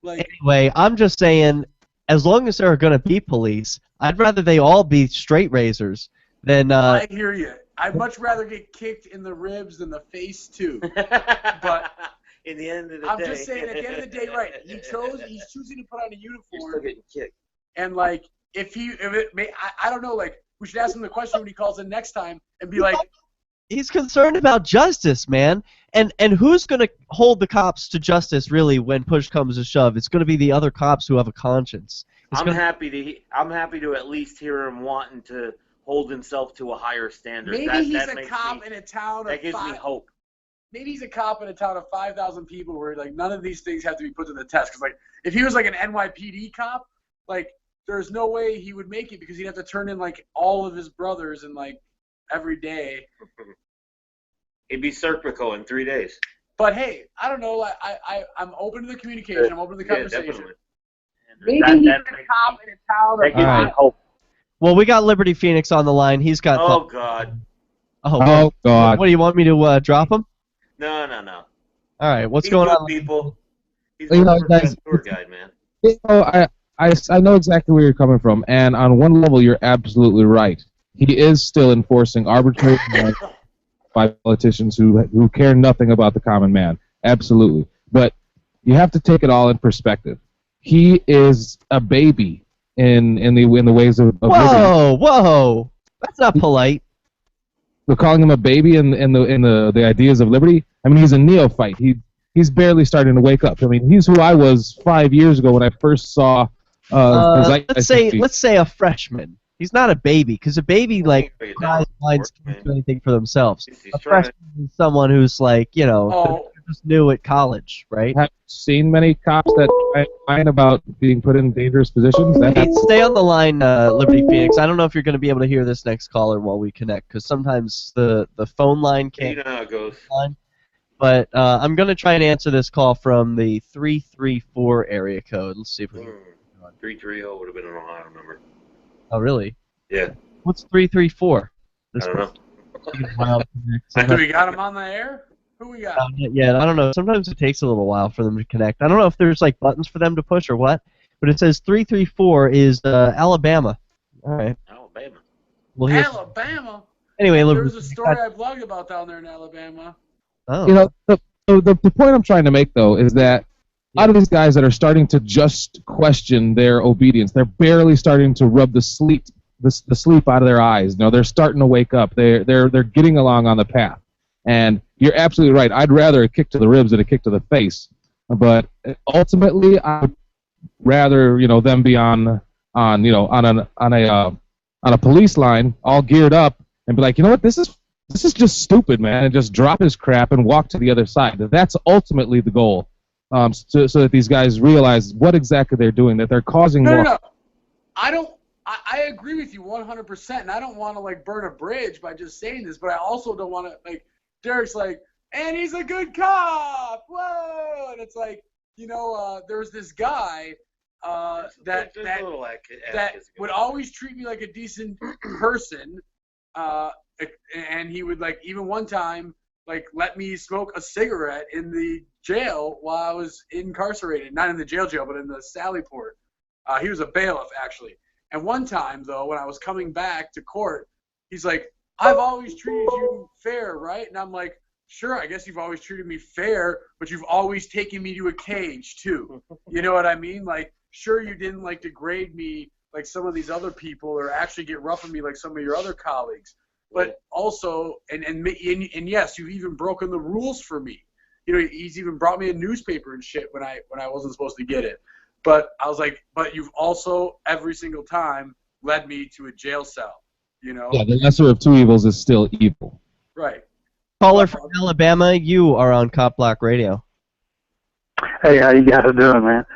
Like, Anyway, I'm just saying, as long as there are going to be police, I'd rather they all be straight razors than. I hear you. I'd much rather get kicked in the ribs than the face too. But in the end of the I'm day, just saying, at the end of the day, right? He's choosing to put on a uniform. You're still getting kicked. And like, I don't know. Like, we should ask him the question when he calls in next time, and be like, he's concerned about justice, man. And who's going to hold the cops to justice really when push comes to shove? It's going to be the other cops who have a conscience. I'm happy to at least hear him wanting to hold himself to a higher standard. maybe he's a cop in a town of that gives me hope. Maybe he's a cop in a town of 5,000 people where like none of these things have to be put to the test. Because like if he was like an NYPD cop, like there's no way he would make it because he'd have to turn in like all of his brothers and like every day. He'd be Serpico in 3 days. But hey, I don't know. I'm open to the communication. I'm open to the conversation. Definitely. Maybe he's a cop in a town That of gives me hope. Well, we got Liberty Phoenix on the line. He's got. Oh God. Oh God. What do you want me to drop him? No. All right. What's He's going good on? people. He's You know, a guys, tour guide, man. You know, I know exactly where you're coming from, and on one level, you're absolutely right. He is still enforcing arbitrary laws by politicians who care nothing about the common man. Absolutely. But you have to take it all in perspective. He is a baby in the ways of liberty. Whoa! That's not polite. We're calling him a baby in the ideas of liberty. I mean, he's a neophyte. He's barely starting to wake up. I mean, he's who I was 5 years ago when I first saw. Let's say a freshman. He's not a baby, because a baby like minds can't do anything for themselves. A freshman is someone who's like, they're just new at college, right? Have you seen many cops that whine about being put in dangerous positions? Hey, stay on the line, Liberty Phoenix. I don't know if you're going to be able to hear this next caller while we connect, because sometimes the phone line can't. You know how it goes. But I'm going to try and answer this call from the 334 area code. Let's see if we can. 330 would have been an Ohio number. Oh, really? Yeah. What's 334? I don't know. Do we got him on the air? Who we got? Yeah, I don't know. Sometimes it takes a little while for them to connect. I don't know if there's like buttons for them to push or what, but it says 334 is Alabama. All right. Alabama. We'll hear. Alabama. Anyway, there was a story I blogged about down there in Alabama. Oh. You know, the point I'm trying to make though is that a lot of these guys that are starting to just question their obedience, they're barely starting to rub the sleep out of their eyes. You know, they're starting to wake up. They're getting along on the path. And you're absolutely right. I'd rather a kick to the ribs than a kick to the face. But ultimately, I'd rather them be on a police line, all geared up, and be like, you know what, this is just stupid, man, and just drop his crap and walk to the other side. That's ultimately the goal. So that these guys realize what exactly they're doing, that they're causing more. No. I agree with you 100%, and I don't want to like burn a bridge by just saying this, but I also don't want to like. Derek's like, and he's a good cop. Whoa! And it's like, there was this guy that would always treat me like a decent person, and he would like even one time like let me smoke a cigarette in the jail while I was incarcerated, not in the jail, but in the Sallyport. He was a bailiff actually. And one time though, when I was coming back to court, he's like, I've always treated you fair, right? And I'm like, sure, I guess you've always treated me fair, but you've always taken me to a cage too. You know what I mean? Like, sure, you didn't like degrade me like some of these other people, or actually get rough on me like some of your other colleagues. But also, and yes, you've even broken the rules for me. You know, he's even brought me a newspaper and shit when I wasn't supposed to get it. But I was like, but you've also every single time led me to a jail cell. You know? Yeah, the lesser of two evils is still evil. Right. Caller from Alabama, you are on CopBlocker Radio. Hey, how you guys doing, man?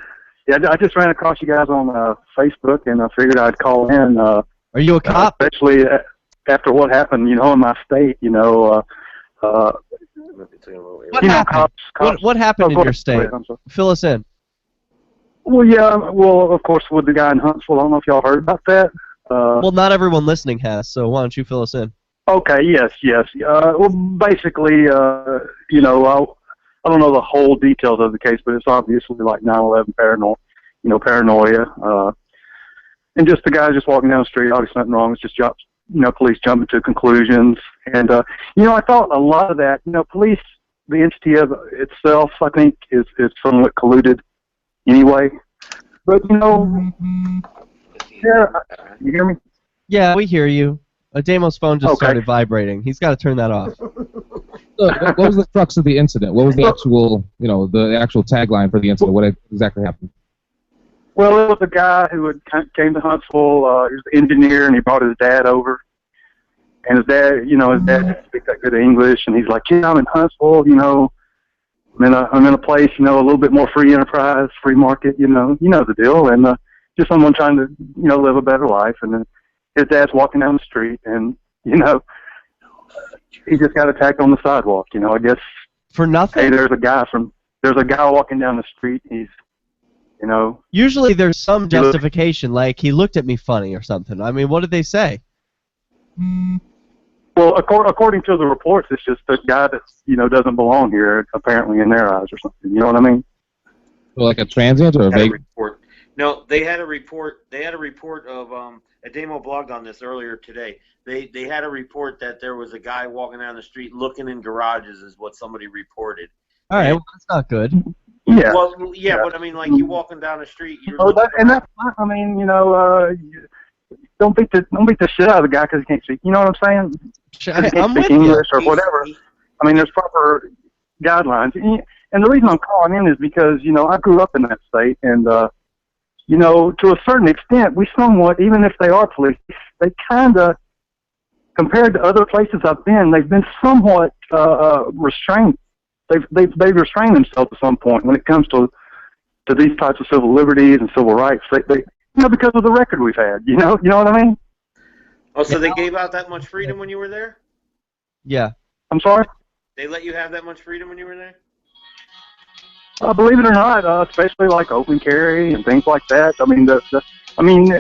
Yeah, I just ran across you guys on Facebook, and I figured I'd call in. Are you a cop? Especially after what happened, in my state, What happened? What happened in your state? Fill us in. Well, yeah, of course, with the guy in Huntsville, I don't know if y'all heard about that. Well, not everyone listening has, so why don't you fill us in? Okay, yes. Well, basically, I don't know the whole details of the case, but it's obviously like 9/11 paranoia. And just the guy just walking down the street, obviously nothing wrong. It's just police jumping to conclusions. And, I thought a lot of that, police, the entity of itself, I think, is somewhat colluded anyway. But, yeah, you hear me? Yeah, we hear you. Damo's phone just started vibrating. He's got to turn that off. What was the crux of the incident? What was the actual, the actual tagline for the incident? What exactly happened? Well, it was a guy who came to Huntsville. He was an engineer, and he brought his dad over. And his dad didn't speak that good English, and he's like, "Yeah, I'm in Huntsville. I'm in a place, a little bit more free enterprise, free market. You know the deal, and just someone trying to, live a better life." And then his dad's walking down the street, and he just got attacked on the sidewalk. I guess for nothing. Hey, there's a guy walking down the street. He's Usually there's some justification, like he looked at me funny or something. I mean, what did they say? Well, according to the reports, it's just a guy that doesn't belong here, apparently in their eyes or something. You know what I mean? So like a transient or a vague report? No, they had a report. They had a report of Adamo blogged on this earlier today. They had a report that there was a guy walking down the street looking in garages, is what somebody reported. All right, well, that's not good. Yeah. Well, yeah, but I mean, like you walking down the street. That's fine. I mean, don't beat the shit out of the guy because he can't speak. You know what I'm saying? He can't speak English or whatever. I mean, there's proper guidelines. And the reason I'm calling in is because I grew up in that state, and to a certain extent, we somewhat, even if they are police, they kind of, compared to other places I've been, they've been somewhat restrained. They've restrained themselves at some point when it comes to these types of civil liberties and civil rights. They because of the record we've had. You know what I mean? Oh, so they gave out that much freedom when you were there? Yeah. I'm sorry? They let you have that much freedom when you were there? Believe it or not, especially like open carry and things like that. I mean,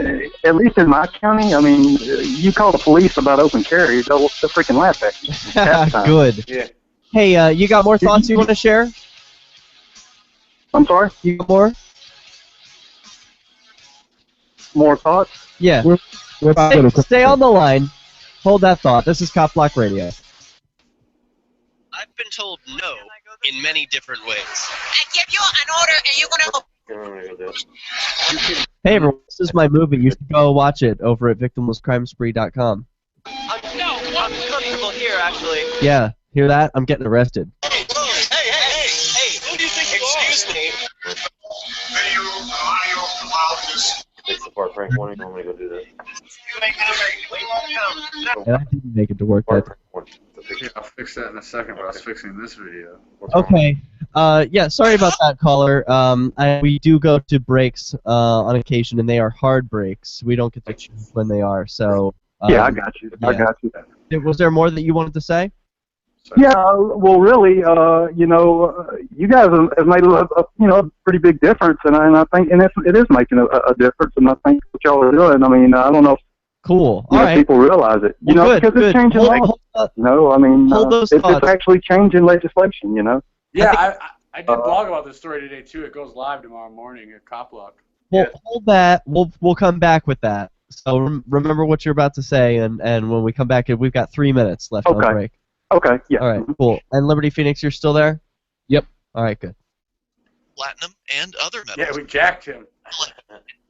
at least in my county, I mean, you call the police about open carry, they'll freaking laugh at you. Good. Yeah. Hey, you got more thoughts you want to share? I'm sorry? You got more? More thoughts? Yeah. Stay on the line. Hold that thought. This is CopBlocker Radio. I've been told no in many different ways. I give you an order, and you're gonna. Hey everyone, this is my movie. You should go watch it over at victimlesscrimespree.com. No, I'm comfortable here, actually. Yeah, hear that? I'm getting arrested. Hey, who do you think you are? Excuse me. Fix the part, Frank. Why don't you want me to go do this? And I didn't make it to work that time. Yeah, I'll fix that in a second, but I was fixing this video. Okay. Yeah, sorry about that, caller. We do go to breaks on occasion, and they are hard breaks. We don't get to choose when they are. So. Yeah, I got you. Yeah. I got you. Was there more that you wanted to say? Yeah, well, really, you guys have made a pretty big difference, and I think, and it is making a difference, and I think what y'all are doing. I mean, I don't know if cool. All right. people realize it, Good, because it's changing law. Hold I mean, those it's thoughts. actually changing legislation. Yeah, I did blog about this story today too. It goes live tomorrow morning at CopBlocker. Well, hold that. We'll come back with that. So remember what you're about to say, and when we come back, we've got 3 minutes left on the break. Okay, yeah. All right, cool. And Liberty Phoenix, you're still there? Yep. All right, good. Platinum, and other metals. Yeah, we jacked him.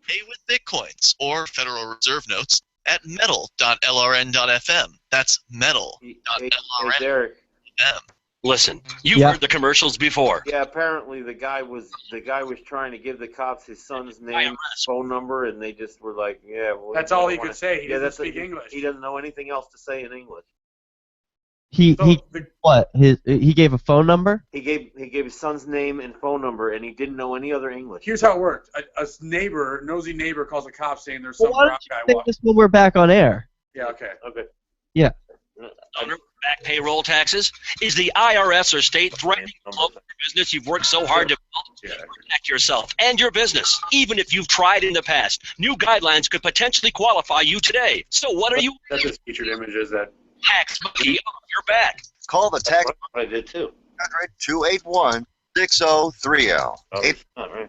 Pay with Bitcoins or Federal Reserve notes at metal.lrn.fm. That's metal.lrn.fm. Listen, you've Yeah. heard the commercials before. Yeah, apparently the guy was trying to give the cops his son's name, phone number, and they just were like, "Yeah, well, That's all he could say. He doesn't speak English. He doesn't know anything else to say in English. He gave a phone number? He gave his son's name and phone number, and he didn't know any other English. Here's how it worked. A nosy neighbor calls the cops saying there's Well, some why brown don't guy you say walking. this when we're back on air? Yeah, okay. Okay. Yeah. Back payroll taxes? Is the IRS or state threatening to close your business you've worked so hard to build? Protect yourself and your business, even if you've tried in the past. New guidelines could potentially qualify you today. So what are you? That just featured images that. Tax monkey on your back. Call the tax. I did too. 281-6030. Oh, it's not right.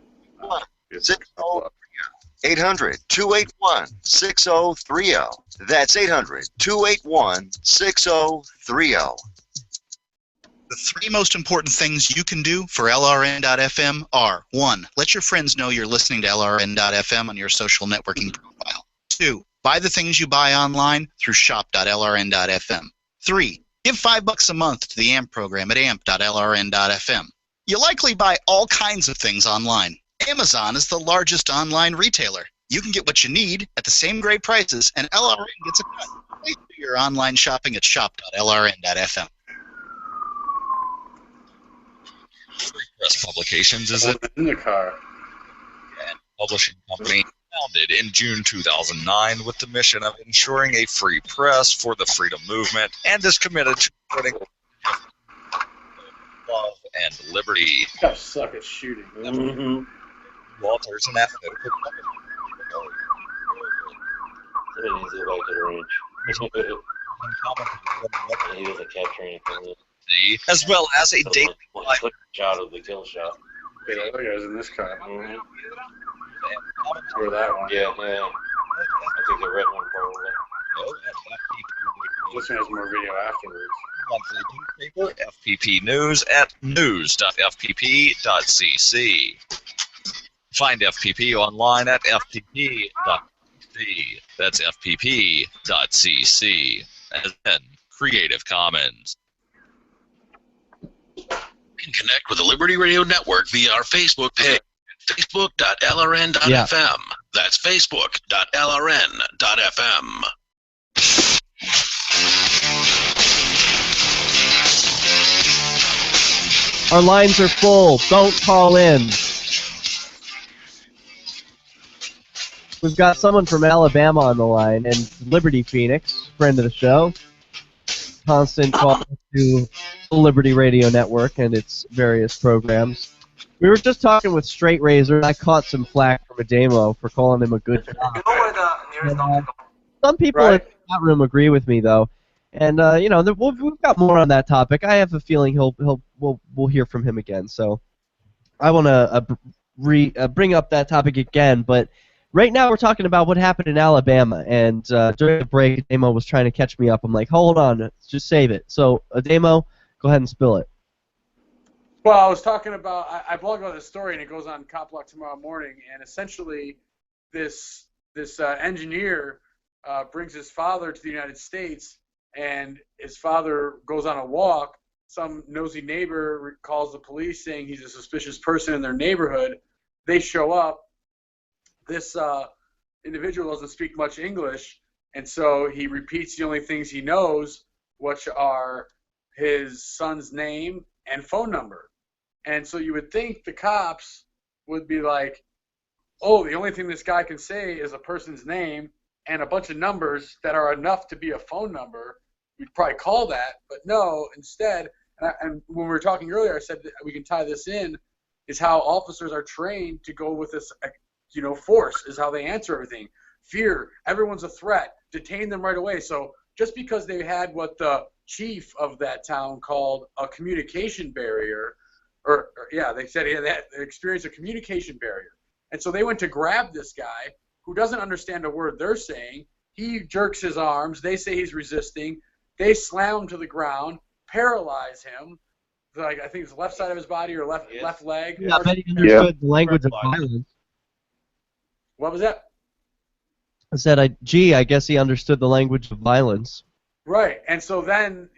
800-281-6030. That's 800-281-6030. The three most important things you can do for LRN.FM are: 1. Let your friends know you're listening to LRN.FM on your social networking profile. 2. Buy the things you buy online through shop.lrn.fm. 3. Give $5 a month to the AMP program at amp.lrn.fm. You likely buy all kinds of things online. Amazon is the largest online retailer. You can get what you need at the same great prices, and LRN gets a cut. Please do your online shopping at shop.lrn.fm. Free Press Publications is a in the car. publishing company founded in June 2009 with the mission of ensuring a free press for the freedom movement, and is committed to spreading love and liberty. You guys suck at shooting. Mm-hmm. Walters and analytical. Somebody needs to go back to the range. He doesn't capture anything. As well as a daily clip shot of the kill shot. Okay, the other guy's in this car. Mm-hmm. Or that one. Yeah. I think the red one probably. This one has more video afterwards. Monthly newspaper, FPP News at news.fpp.cc. Find FPP online at fpp.cc. That's fpp.cc. And then Creative Commons. You can connect with the Liberty Radio Network via our Facebook page, facebook.lrn.fm. That's facebook.lrn.fm. Our lines are full. Don't call in. We've got someone from Alabama on the line, and Liberty Phoenix, friend of the show. Constant call to the Liberty Radio Network and its various programs. We were just talking with Straight Razor. I caught some flack from Ademo for calling him a good job. Some people in the chat room agree with me, though. And we've got more on that topic. I have a feeling we'll hear from him again. So I want to bring up that topic again. But right now we're talking about what happened in Alabama. And during the break, Ademo was trying to catch me up. I'm like, hold on, just save it. So Ademo, go ahead and spill it. Well, I was talking about, I blog about this story, and it goes on CopBlocker tomorrow morning. And essentially, this engineer brings his father to the United States, and his father goes on a walk. Some nosy neighbor calls the police saying he's a suspicious person in their neighborhood. They show up. This individual doesn't speak much English, and so he repeats the only things he knows, which are his son's name and phone number. And so you would think the cops would be like, oh, the only thing this guy can say is a person's name and a bunch of numbers that are enough to be a phone number. We'd probably call that, but no, instead, and when we were talking earlier, I said that we can tie this in, is how officers are trained to go with this, force is how they answer everything. Fear, everyone's a threat, detain them right away. So just because they had what the chief of that town called a communication barrier, they said he had experienced a communication barrier. And so they went to grab this guy who doesn't understand a word they're saying. He jerks his arms. They say he's resisting. They slam him to the ground, paralyze him. Like I think it's the left side of his body or left leg. Yeah, I bet he understood the language of violence. What was that? I said, I guess he understood the language of violence. Right, and so then,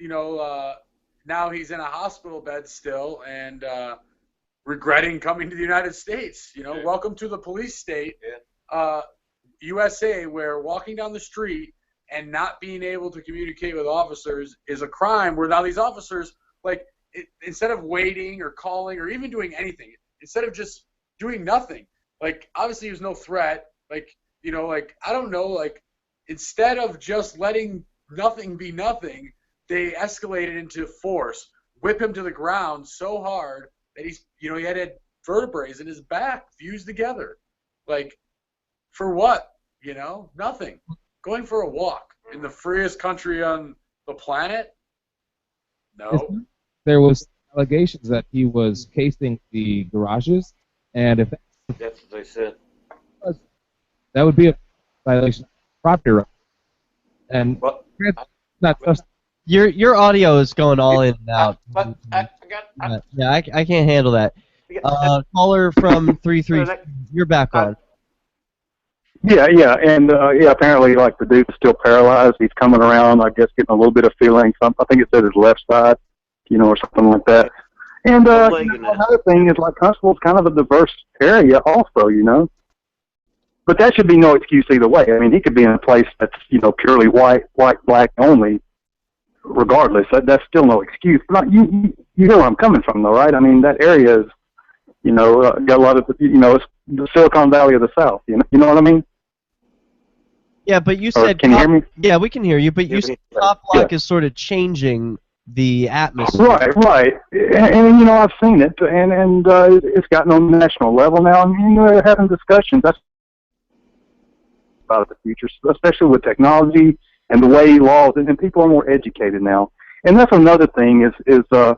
now he's in a hospital bed still and regretting coming to the United States. Welcome to the police state, USA, where walking down the street and not being able to communicate with officers is a crime, where now these officers, instead of waiting or calling or even doing anything, instead of just doing nothing, obviously there's no threat, I don't know, instead of just letting nothing be nothing, they escalated into force, whip him to the ground so hard that he had vertebrae in his back fused together. For what? Nothing. Going for a walk in the freest country on the planet? No. There was allegations that he was casing the garages, and if that's what they said, that would be a violation of property right. And not just your audio is going all in and out. Yeah, I can't handle that. Caller from 33, you're back on. Yeah, and apparently, the dude's still paralyzed. He's coming around, I guess, getting a little bit of feeling. I think it said his left side, or something like that. And another thing is, Hunsville's kind of a diverse area, also, But that should be no excuse either way. I mean, he could be in a place that's, purely white, black only, regardless. That's still no excuse. But you hear where I'm coming from, though, right? I mean, that area is, got a lot of, it's the Silicon Valley of the South. You know what I mean? Yeah, but you said... Can you hear me? Yeah, we can hear you, but you said CopBlocker is sort of changing the atmosphere. Right. And I've seen it, and it's gotten on the national level now, and, they're having discussions. That's about the future, especially with technology and the way laws, and people are more educated now. And that's another thing is I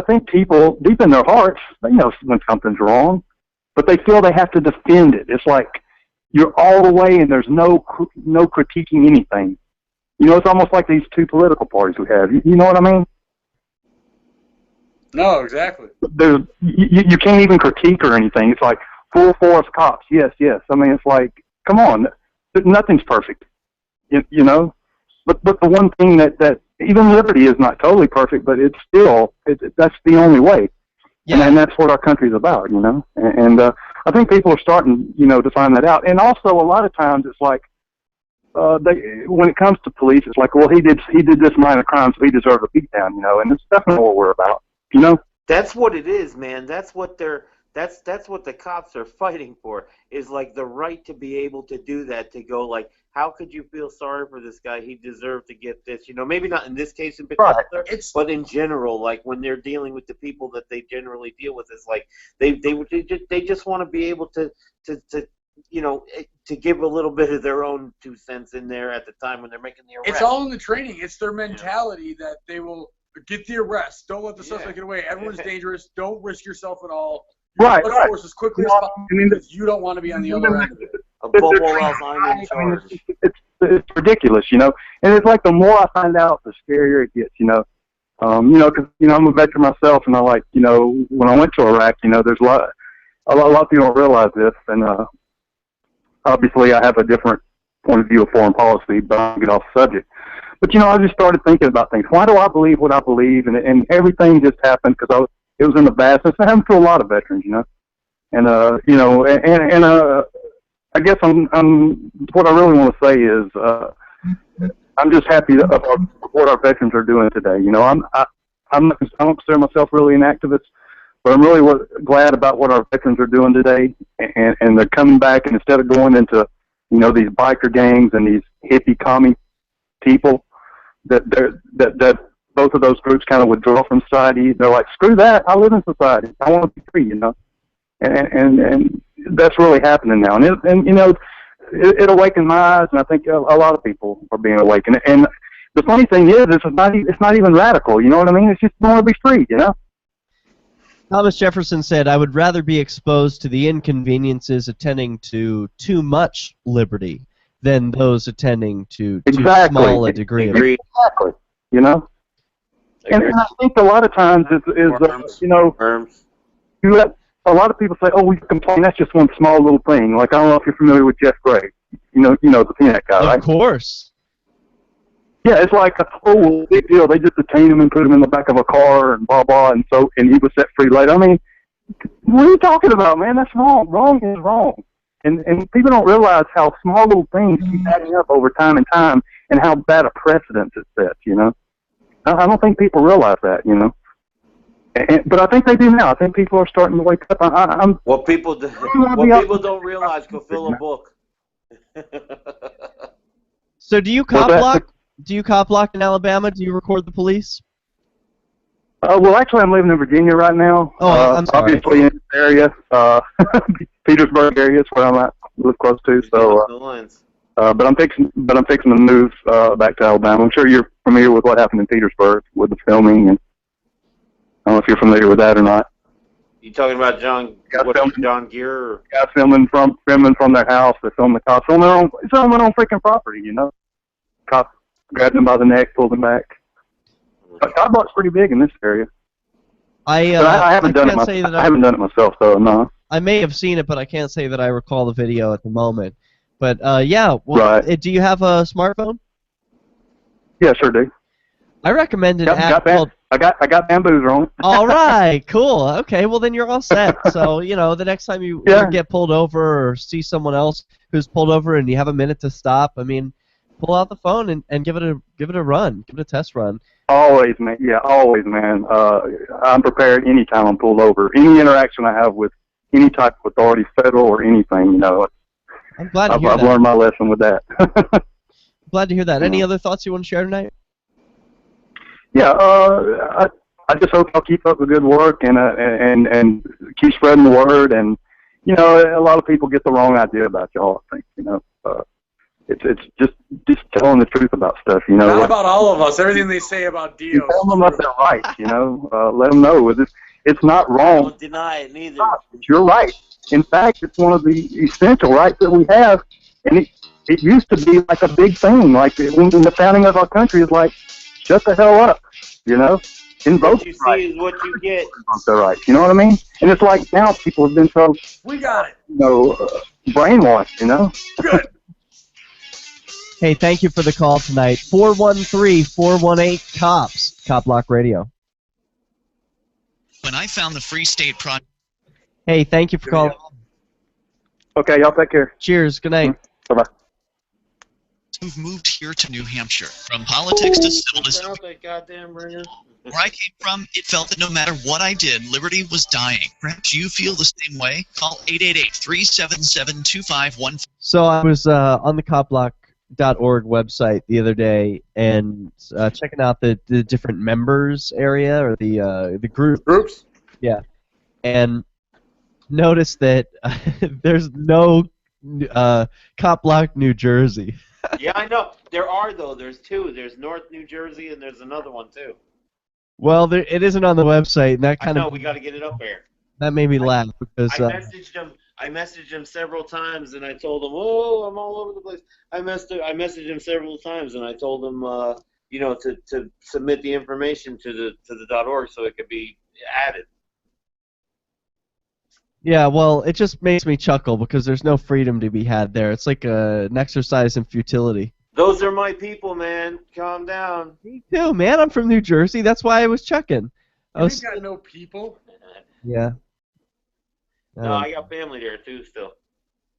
think people, deep in their hearts, they know when something's wrong, but they feel they have to defend it. It's like you're all the way and there's no critiquing anything. It's almost like these two political parties we have. You know what I mean? No, exactly. You can't even critique or anything. It's like full force cops. Yes. I mean, it's like, come on, nothing's perfect. But the one thing that even liberty is not totally perfect, but it's still that's the only way. Yeah. And that's what our country's about, And I think people are starting, to find that out. And also, a lot of times, it's like when it comes to police, it's like, well, he did this minor crime, so he deserved a beatdown, And it's definitely what we're about, That's what it is, man. That's what that's what the cops are fighting for. Is the right to be able to do that. To go how could you feel sorry for this guy? He deserved to get this. Maybe not in this case in particular, but in general, when they're dealing with the people that they generally deal with, it's they just want to be able to give a little bit of their own 2 cents in there at the time when they're making the arrest. It's all in the training. It's their mentality that they will get the arrest. Don't let the suspect get away. Everyone's dangerous. Don't risk yourself at all. Right. Force as quickly as possible because you don't want to be on the other end of it. It's ridiculous, And it's like the more I find out, the scarier it gets, because I'm a veteran myself, and when I went to Iraq, there's a lot of people don't realize this, and obviously I have a different point of view of foreign policy, but I'll get off the subject. But I just started thinking about things. Why do I believe what I believe? And everything just happened because it was in the past. It's happened to a lot of veterans, And I guess what I really want to say is I'm just happy about what our veterans are doing today. I don't consider myself really an activist, but I'm really glad about what our veterans are doing today, and they're coming back, and instead of going into these biker gangs and these hippie commie people that both of those groups kind of withdraw from society. They're like, screw that, I live in society, I want to be free, and that's really happening now, and it awakened my eyes, and I think a lot of people are being awakened. And the funny thing is, it's not even radical, you know what I mean? It's just want to be free, Thomas Jefferson said, "I would rather be exposed to the inconveniences attending to too much liberty than those attending to too small a degree of it." Exactly. And I think a lot of times you know, you let a lot of people say, "Oh, we complain. That's just one small little thing." Like I don't know if you're familiar with Jeff Gray. You know the peanut guy, right? Of course. Yeah, it's like well, big deal. They just detained him and put him in the back of a car and blah blah, and he was set free later. I mean, what are you talking about, man? That's wrong. Wrong is wrong. And people don't realize how small little things keep adding up over time and time, and how bad a precedent it sets. You know, I don't think people realize that. You know, but I think they do now. I think people are starting to wake up. What people don't realize, go fill a book. So do you cop block? Do you cop block in Alabama? Do you record the police? Well, actually, I'm living in Virginia right now. Oh, I'm sorry. Obviously in this area, Petersburg area is where I'm at, live close to. So, but I'm fixing to move back to Alabama. I'm sure you're familiar with what happened in Petersburg with the filming, and I don't know if you're familiar with that or not. You talking about John Gear? Or? Guys filming from their house. They filmed the cops on their own freaking property. You know, cops grabbed them by the neck, pulled them back. CopBlock's pretty big in this area. I haven't done it myself. I haven't done it myself, so no. I may have seen it, but I can't say that I recall the video at the moment. But yeah, well, right. Do you have a smartphone? Yeah, sure do. I recommend an app called. I got bamboos on. All right, cool. Okay, well then you're all set. So the next time you get pulled over or see someone else who's pulled over and you have a minute to stop, I mean, pull out the phone and give it a run, give it a test run. Always, man. Yeah, always, man. I'm prepared anytime I'm pulled over. Any interaction I have with any type of authority, federal or anything, I'm glad to hear that. I've learned my lesson with that. Glad to hear that. Any other thoughts you want to share tonight? Yeah, I just hope I'll keep up the good work and keep spreading the word. And a lot of people get the wrong idea about y'all. I think it's just telling the truth about stuff. Not about all of us. Everything they say about Dio. Tell them that they're right. Let them know it's not wrong. Don't deny it neither. You're right. In fact, it's one of the essential rights that we have, and it used to be like a big thing. Like when the founding of our country is like, shut the hell up, invoke what you see is what you get. Their rights, you know what I mean? And it's like now people have been so we got it. Brainwashed, Good. Hey, thank you for the call tonight. 413-418-COPS, CopBlock Radio. When I found the Free State Project. Hey, thank you for calling. Okay, y'all take care. Cheers. Good night. Bye-bye. Who've moved here to New Hampshire, from politics to civil disobedience. Where I came from, it felt that no matter what I did, liberty was dying. Perhaps you feel the same way? Call 888-377-2515. So I was on the CopBlock.org website the other day and checking out the different members area or the groups. Yeah, and noticed that there's no CopBlock New Jersey. Yeah, I know. There are, though. There's two. There's North New Jersey, and there's another one, too. Well, it isn't on the website, and that kind of... we got to get it up there. That made me laugh, because... I messaged him several times, and I told him, "Oh, I'm all over the place." I messaged him several times, and I told him, to submit the information to the .org so it could be added. Yeah, well, it just makes me chuckle because there's no freedom to be had there. It's like an exercise in futility. Those are my people, man. Calm down. Me too, man. I'm from New Jersey. That's why I was checking. You got no people. Yeah. No, I got family there too, still.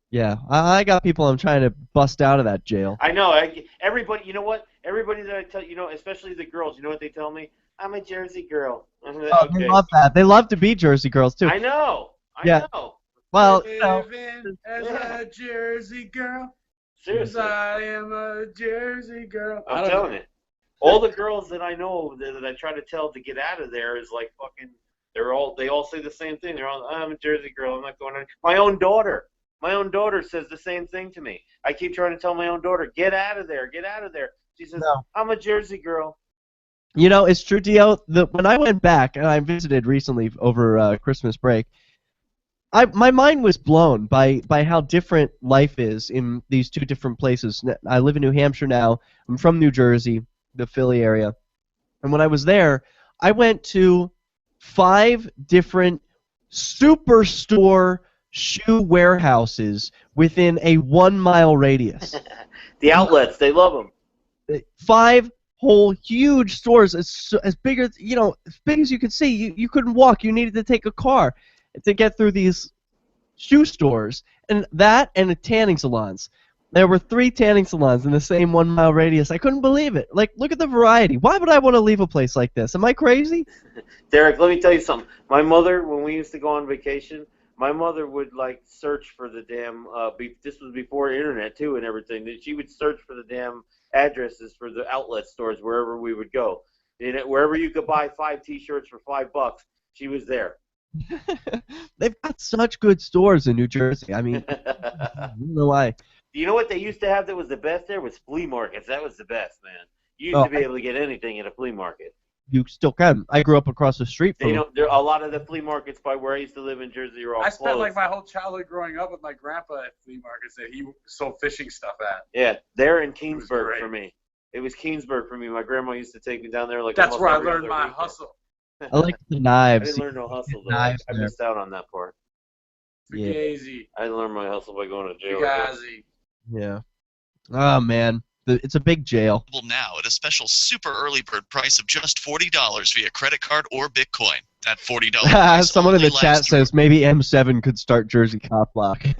Yeah, I got people I'm trying to bust out of that jail. I know. Everybody, you know what? Everybody that I tell, especially the girls, you know what they tell me? I'm a Jersey girl. Okay. They love that. They love to be Jersey girls too. I know. I know. Well, living as a Jersey girl. Seriously. I am a Jersey girl. I'm telling you. All the girls that I know that I try to tell to get out of there is like fucking. They all say the same thing. They're all, I'm a Jersey girl. I'm not going on. My own daughter says the same thing to me. I keep trying to tell my own daughter, get out of there, get out of there. She says, no. I'm a Jersey girl. It's true, Dio. When I went back and I visited recently over Christmas break, my mind was blown by how different life is in these two different places. I live in New Hampshire now. I'm from New Jersey, the Philly area. And when I was there, I went to 5 different superstore shoe warehouses within a 1-mile radius. The outlets, they love them. 5 whole huge stores as big as as big as you could see. You couldn't walk. You needed to take a car to get through these shoe stores, and the tanning salons. There were 3 tanning salons in the same 1-mile radius. I couldn't believe it. Like, look at the variety. Why would I want to leave a place like this? Am I crazy? Derek, let me tell you something. My mother, when we used to go on vacation, my mother would like search for the damn. This was before internet too and everything. She would search for the damn addresses for the outlet stores wherever we would go. And wherever you could buy 5 T-shirts for $5, she was there. They've got such good stores in New Jersey. I mean, I don't know why. You know what they used to have that was the best there was flea markets. That was the best, man. You used to be able to get anything at a flea market. You still can. I grew up across the street from. There a lot of the flea markets by where I used to live in Jersey are all I closed. spent like my whole childhood growing up with my grandpa at flea markets that he sold fishing stuff at. Yeah, they're in Keensburg for me. It was Keensburg for me. My grandma used to take me down there like. That's where I learned my hustle. I like the knives. I didn't learn no hustle though. Knives I missed out on that part. Yeah. Fugazi. I learned my hustle by going to jail. Fugazi. Yeah. Oh man, it's a big jail. Now at a special super early bird price of just $40 via credit card or Bitcoin. That $40 price Someone in the only chat lasts through says maybe M7 could start Jersey CopBlock.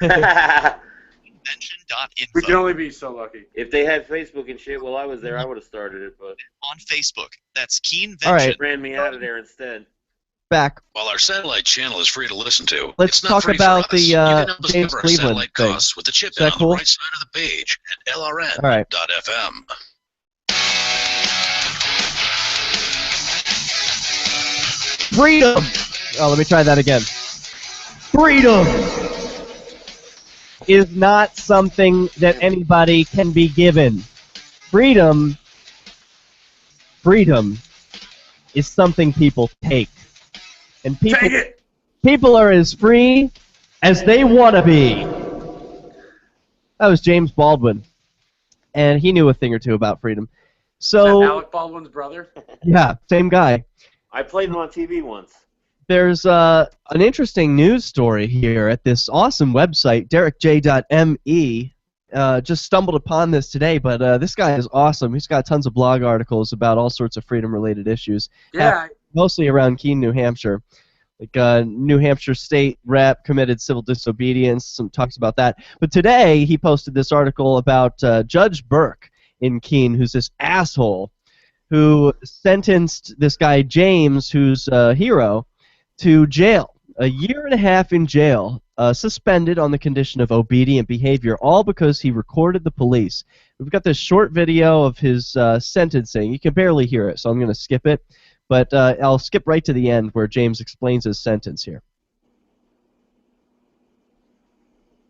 convention.info. We can only be so lucky. If they had Facebook and shit while I was there, I would have started it, but on Facebook. That's Keenvention. All right. Ran me out of there instead. Back. While our satellite channel is free to listen to, Let's it's not talk free about for us. the You can help us James cover our Cleveland satellite thing. costs with the chip Is that in on cool? the right side of the page at lrn.fm. Freedom! Oh, let me try that again. Freedom is not something that anybody can be given. Freedom is something people take. And people are as free as they want to be. That was James Baldwin. And he knew a thing or two about freedom. So, Is that Alec Baldwin's brother? yeah, same guy. I played him on TV once. There's an interesting news story here at this awesome website, derekj.me. Just stumbled upon this today, but this guy is awesome. He's got tons of blog articles about all sorts of freedom-related issues. Yeah. Mostly around Keene, New Hampshire. Like New Hampshire state rep committed civil disobedience, some talks about that. But today he posted this article about Judge Burke in Keene, who's this asshole who sentenced this guy James, who's a hero, to jail. A year and a half in jail, suspended on the condition of obedient behavior, all because he recorded the police. We've got this short video of his sentencing. You can barely hear it, so I'm going to skip it. But I'll skip right to the end where James explains his sentence here.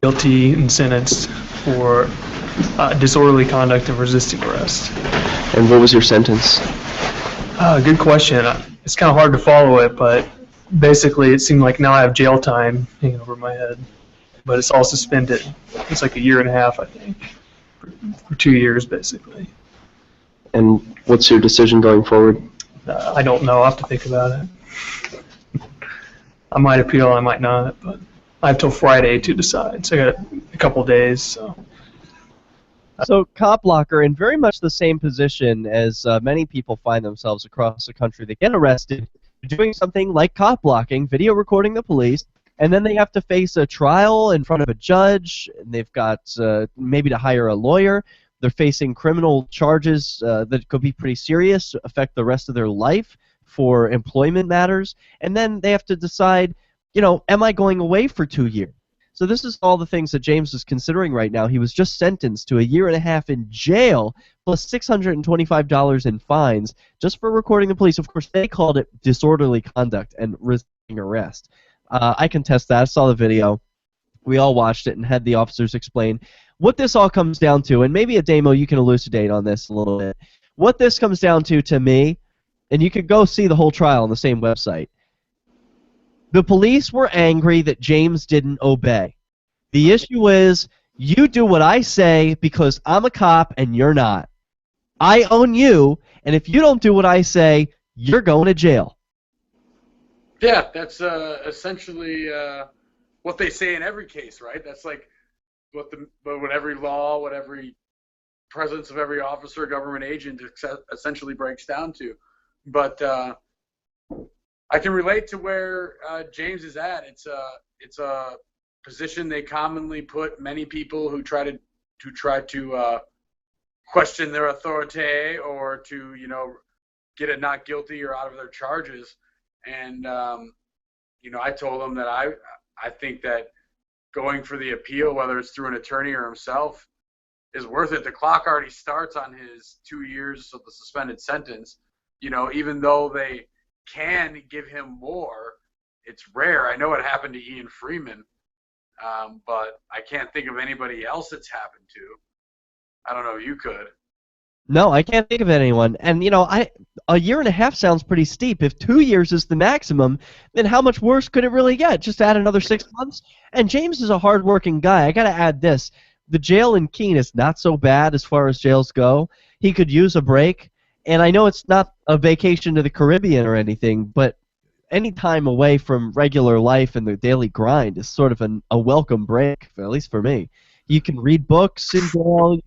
Guilty and sentenced for disorderly conduct and resisting arrest. And what was your sentence? Good question. It's kind of hard to follow it, but basically it seemed like now I have jail time hanging over my head. But it's all suspended. It's like a year and a half, I think, for 2 years, basically. And what's your decision going forward? I don't know. I'll have to think about it. I might appeal, I might not, but I have till Friday to decide. So I got a couple days. So CopBlocker, in very much the same position as many people find themselves across the country, they get arrested for doing something like cop blocking, video recording the police, and then they have to face a trial in front of a judge, and they've got maybe to hire a lawyer. They're facing criminal charges that could be pretty serious, affect the rest of their life for employment matters, and then they have to decide, you know, am I going away for 2 years? So this is all the things that James is considering right now. He was just sentenced to a year and a half in jail, plus $625 in fines, just for recording the police. Of course, they called it disorderly conduct and resisting arrest. I can test that. I saw the video. We all watched it and had the officers explain what this all comes down to, and maybe Ademo, you can elucidate on this a little bit. What this comes down to me, and you could go see the whole trial on the same website. The police were angry that James didn't obey. The issue is, you do what I say because I'm a cop and you're not. I own you, and if you don't do what I say, you're going to jail. Yeah, that's essentially what they say in every case, right? That's like what every law, what every presence of every officer, government agent essentially breaks down to. But I can relate to where James is at. It's a position they commonly put many people who try to question their authority or to get it not guilty or out of their charges. And I told them that I think that going for the appeal, whether it's through an attorney or himself, is worth it. The clock already starts on his 2 years of the suspended sentence. Even though they can give him more, it's rare. I know it happened to Ian Freeman, but I can't think of anybody else it's happened to. I don't know if you could. No, I can't think of anyone. And a year and a half sounds pretty steep. If 2 years is the maximum, then how much worse could it really get? Just add another 6 months? And James is a hard-working guy. I got to add this. The jail in Keene is not so bad as far as jails go. He could use a break. And I know it's not a vacation to the Caribbean or anything, but any time away from regular life and the daily grind is sort of a welcome break, at least for me. You can read books in jail.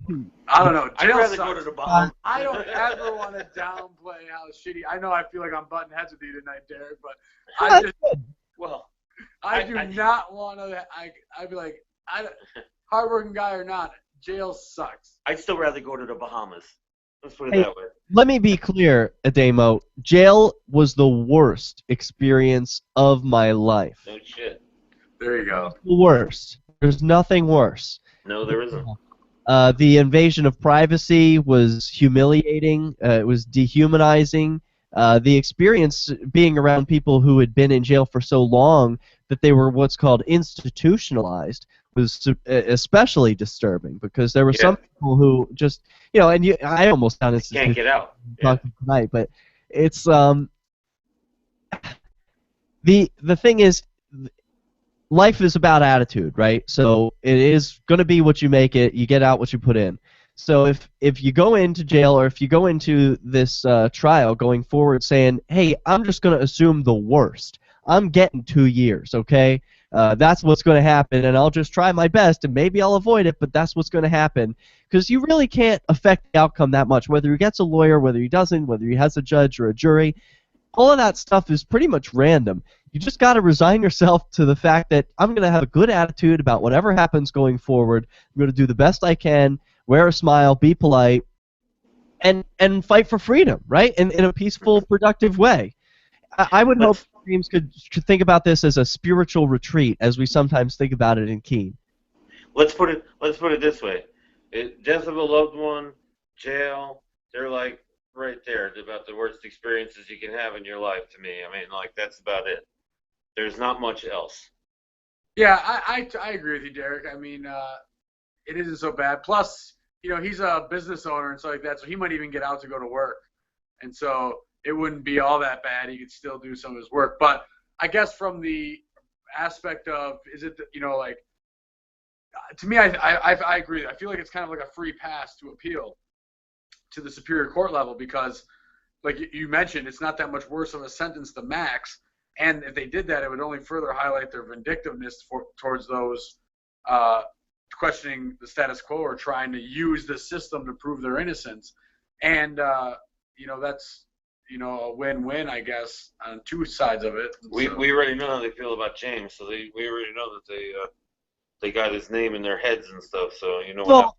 I don't know. I'd rather go to the Bahamas. I don't ever want to downplay how shitty. I know I feel like I'm butting heads with you tonight, Derek, but I do not want to. I'd be like, hardworking guy or not, jail sucks. I'd still rather go to the Bahamas. Let's put it Hey, that way. let me be clear, Ademo. Jail was the worst experience of my life. No shit. There you go. The worst. There's nothing worse. No, there isn't. The invasion of privacy was humiliating. It was dehumanizing. The experience being around people who had been in jail for so long that they were what's called institutionalized was especially disturbing because there were some people who just, I almost sounded can't get out. Talking tonight, but it's the thing is, life is about attitude, right? So it is going to be what you make it. You get out what you put in. So if you go into jail or if you go into this trial going forward saying, hey, I'm just going to assume the worst. I'm getting 2 years, okay? That's what's going to happen, and I'll just try my best, and maybe I'll avoid it, but that's what's going to happen. Because you really can't affect the outcome that much, whether he gets a lawyer, whether he doesn't, whether he has a judge or a jury. All of that stuff is pretty much random. You just got to resign yourself to the fact that I'm going to have a good attitude about whatever happens going forward. I'm going to do the best I can, wear a smile, be polite, and fight for freedom, right? In a peaceful, productive way. I would hope James could think about this as a spiritual retreat, as we sometimes think about it in Keene. Let's put it this way: death of a loved one, jail. They're like right there. They're about the worst experiences you can have in your life. To me, I mean, like that's about it. There's not much else. Yeah, I agree with you, Derek. I mean, it isn't so bad. Plus, he's a business owner and stuff like that, so he might even get out to go to work, and so it wouldn't be all that bad. He could still do some of his work. But I guess from the aspect of, is it, like, to me, I agree. I feel like it's kind of like a free pass to appeal to the Superior Court level because, like you mentioned, it's not that much worse of a sentence than max. And if they did that, it would only further highlight their vindictiveness towards those questioning the status quo or trying to use the system to prove their innocence. And, that's, a win-win, I guess, on two sides of it. We already know how they feel about James, so we already know that they got his name in their heads and stuff. So Well,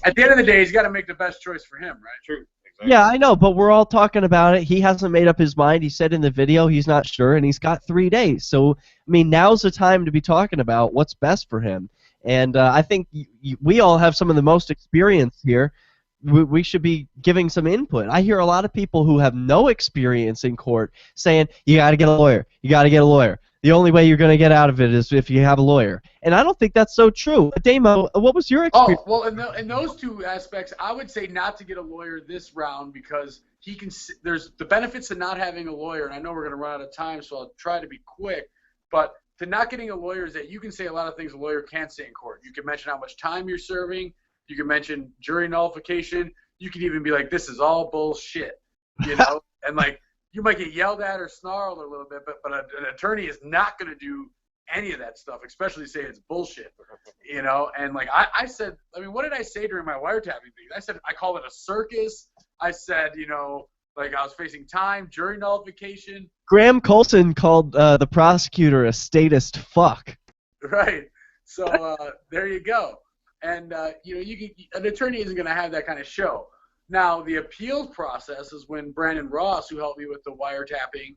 at the end of the day, he's got to make the best choice for him, right? True. Exactly. Yeah, I know, but we're all talking about it. He hasn't made up his mind. He said in the video he's not sure, and he's got 3 days. So, I mean, now's the time to be talking about what's best for him. And I think we all have some of the most experience here. We should be giving some input. I hear a lot of people who have no experience in court saying, you got to get a lawyer. You got to get a lawyer. The only way you're going to get out of it is if you have a lawyer. And I don't think that's so true. Damo, what was your experience? Oh, well, in those two aspects, I would say not to get a lawyer this round because there's the benefits to not having a lawyer, and I know we're going to run out of time, so I'll try to be quick, but to not getting a lawyer is that you can say a lot of things a lawyer can't say in court. You can mention how much time you're serving. You can mention jury nullification. You can even be like, this is all bullshit, and like, you might get yelled at or snarled a little bit, but an attorney is not going to do any of that stuff, especially say it's bullshit, you know. And like I said, I mean, what did I say during my wiretapping thing? I said I called it a circus. I said, you know, like I was facing time, jury nullification. Graham Coulson called the prosecutor a statist fuck. Right. So there you go. And you know, an attorney isn't going to have that kind of show. Now the appeals process is when Brandon Ross, who helped me with the wiretapping,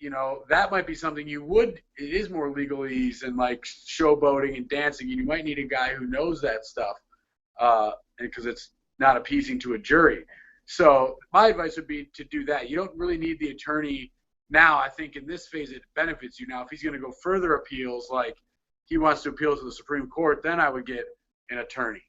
you know, that might be something it is more legalese and like showboating and dancing, and you might need a guy who knows that stuff because it's not appeasing to a jury. So my advice would be to do that. You don't really need the attorney now. I think in this phase it benefits you. Now if he's going to go further appeals, like he wants to appeal to the Supreme Court, then I would get an attorney.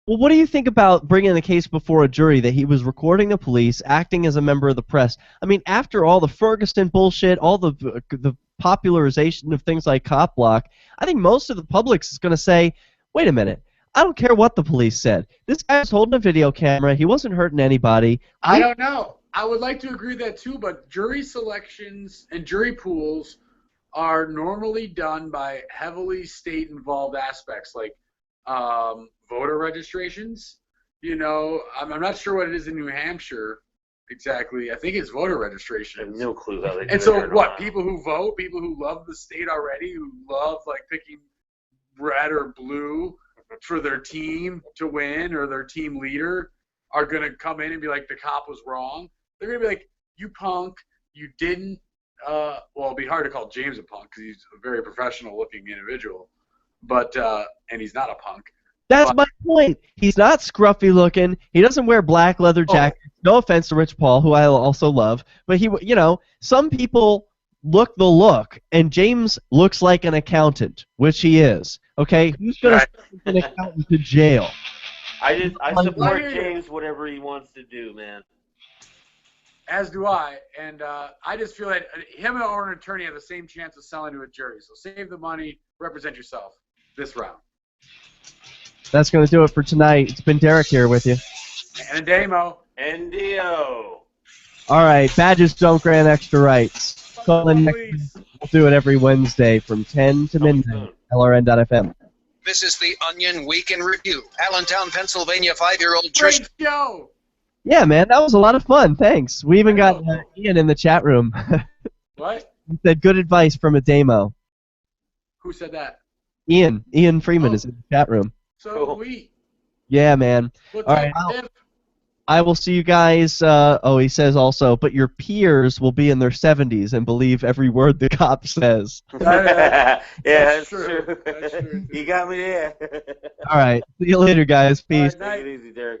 Well, what do you think about bringing the case before a jury that he was recording the police, acting as a member of the press? I mean, after all the Ferguson bullshit, all the popularization of things like CopBlock, I think most of the public is going to say, wait a minute, I don't care what the police said. This guy was holding a video camera. He wasn't hurting anybody. I don't know. I would like to agree with that too, but jury selections and jury pools are normally done by heavily state-involved aspects, like voter registrations. You know, I'm not sure what it is in New Hampshire exactly. I think it's voter registration. I have no clue how they do And so it. what, people who vote, people who love the state already, who love like picking red or blue for their team to win or their team leader, are going to come in and be like, the cop was wrong. They're going to be like, you punk, you didn't, well, it'd be hard to call James a punk because he's a very professional-looking individual, but and he's not a punk. That's my point. He's not scruffy looking. He doesn't wear black leather jackets. No offense to Rich Paul, who I also love, but he, you know, some people look the look, and James looks like an accountant, which he is. Okay, who's gonna send an accountant to jail? I support James whatever he wants to do, man. As do I, and I just feel that him or an attorney have the same chance of selling to a jury. So save the money, represent yourself this round. That's going to do it for tonight. It's been Derek here with you. And Damo. And Dio. All right, badges don't grant extra rights. Call in next week. We'll do it every Wednesday from 10 to midnight. LRN.FM. This is the Onion Week in Review. Allentown, Pennsylvania, 5-year-old Trish. Great show. Yeah, man, that was a lot of fun. Thanks. We even got Ian in the chat room. What? He said good advice from a Damo. Who said that? Ian Freeman is in the chat room. So we. Yeah, man. What's All right. up, I will see you guys. He says also, but your peers will be in their 70s and believe every word the cop says. Yeah, that's true. That's true. You got me there. All right. See you later, guys. Peace. Take it easy, Derek.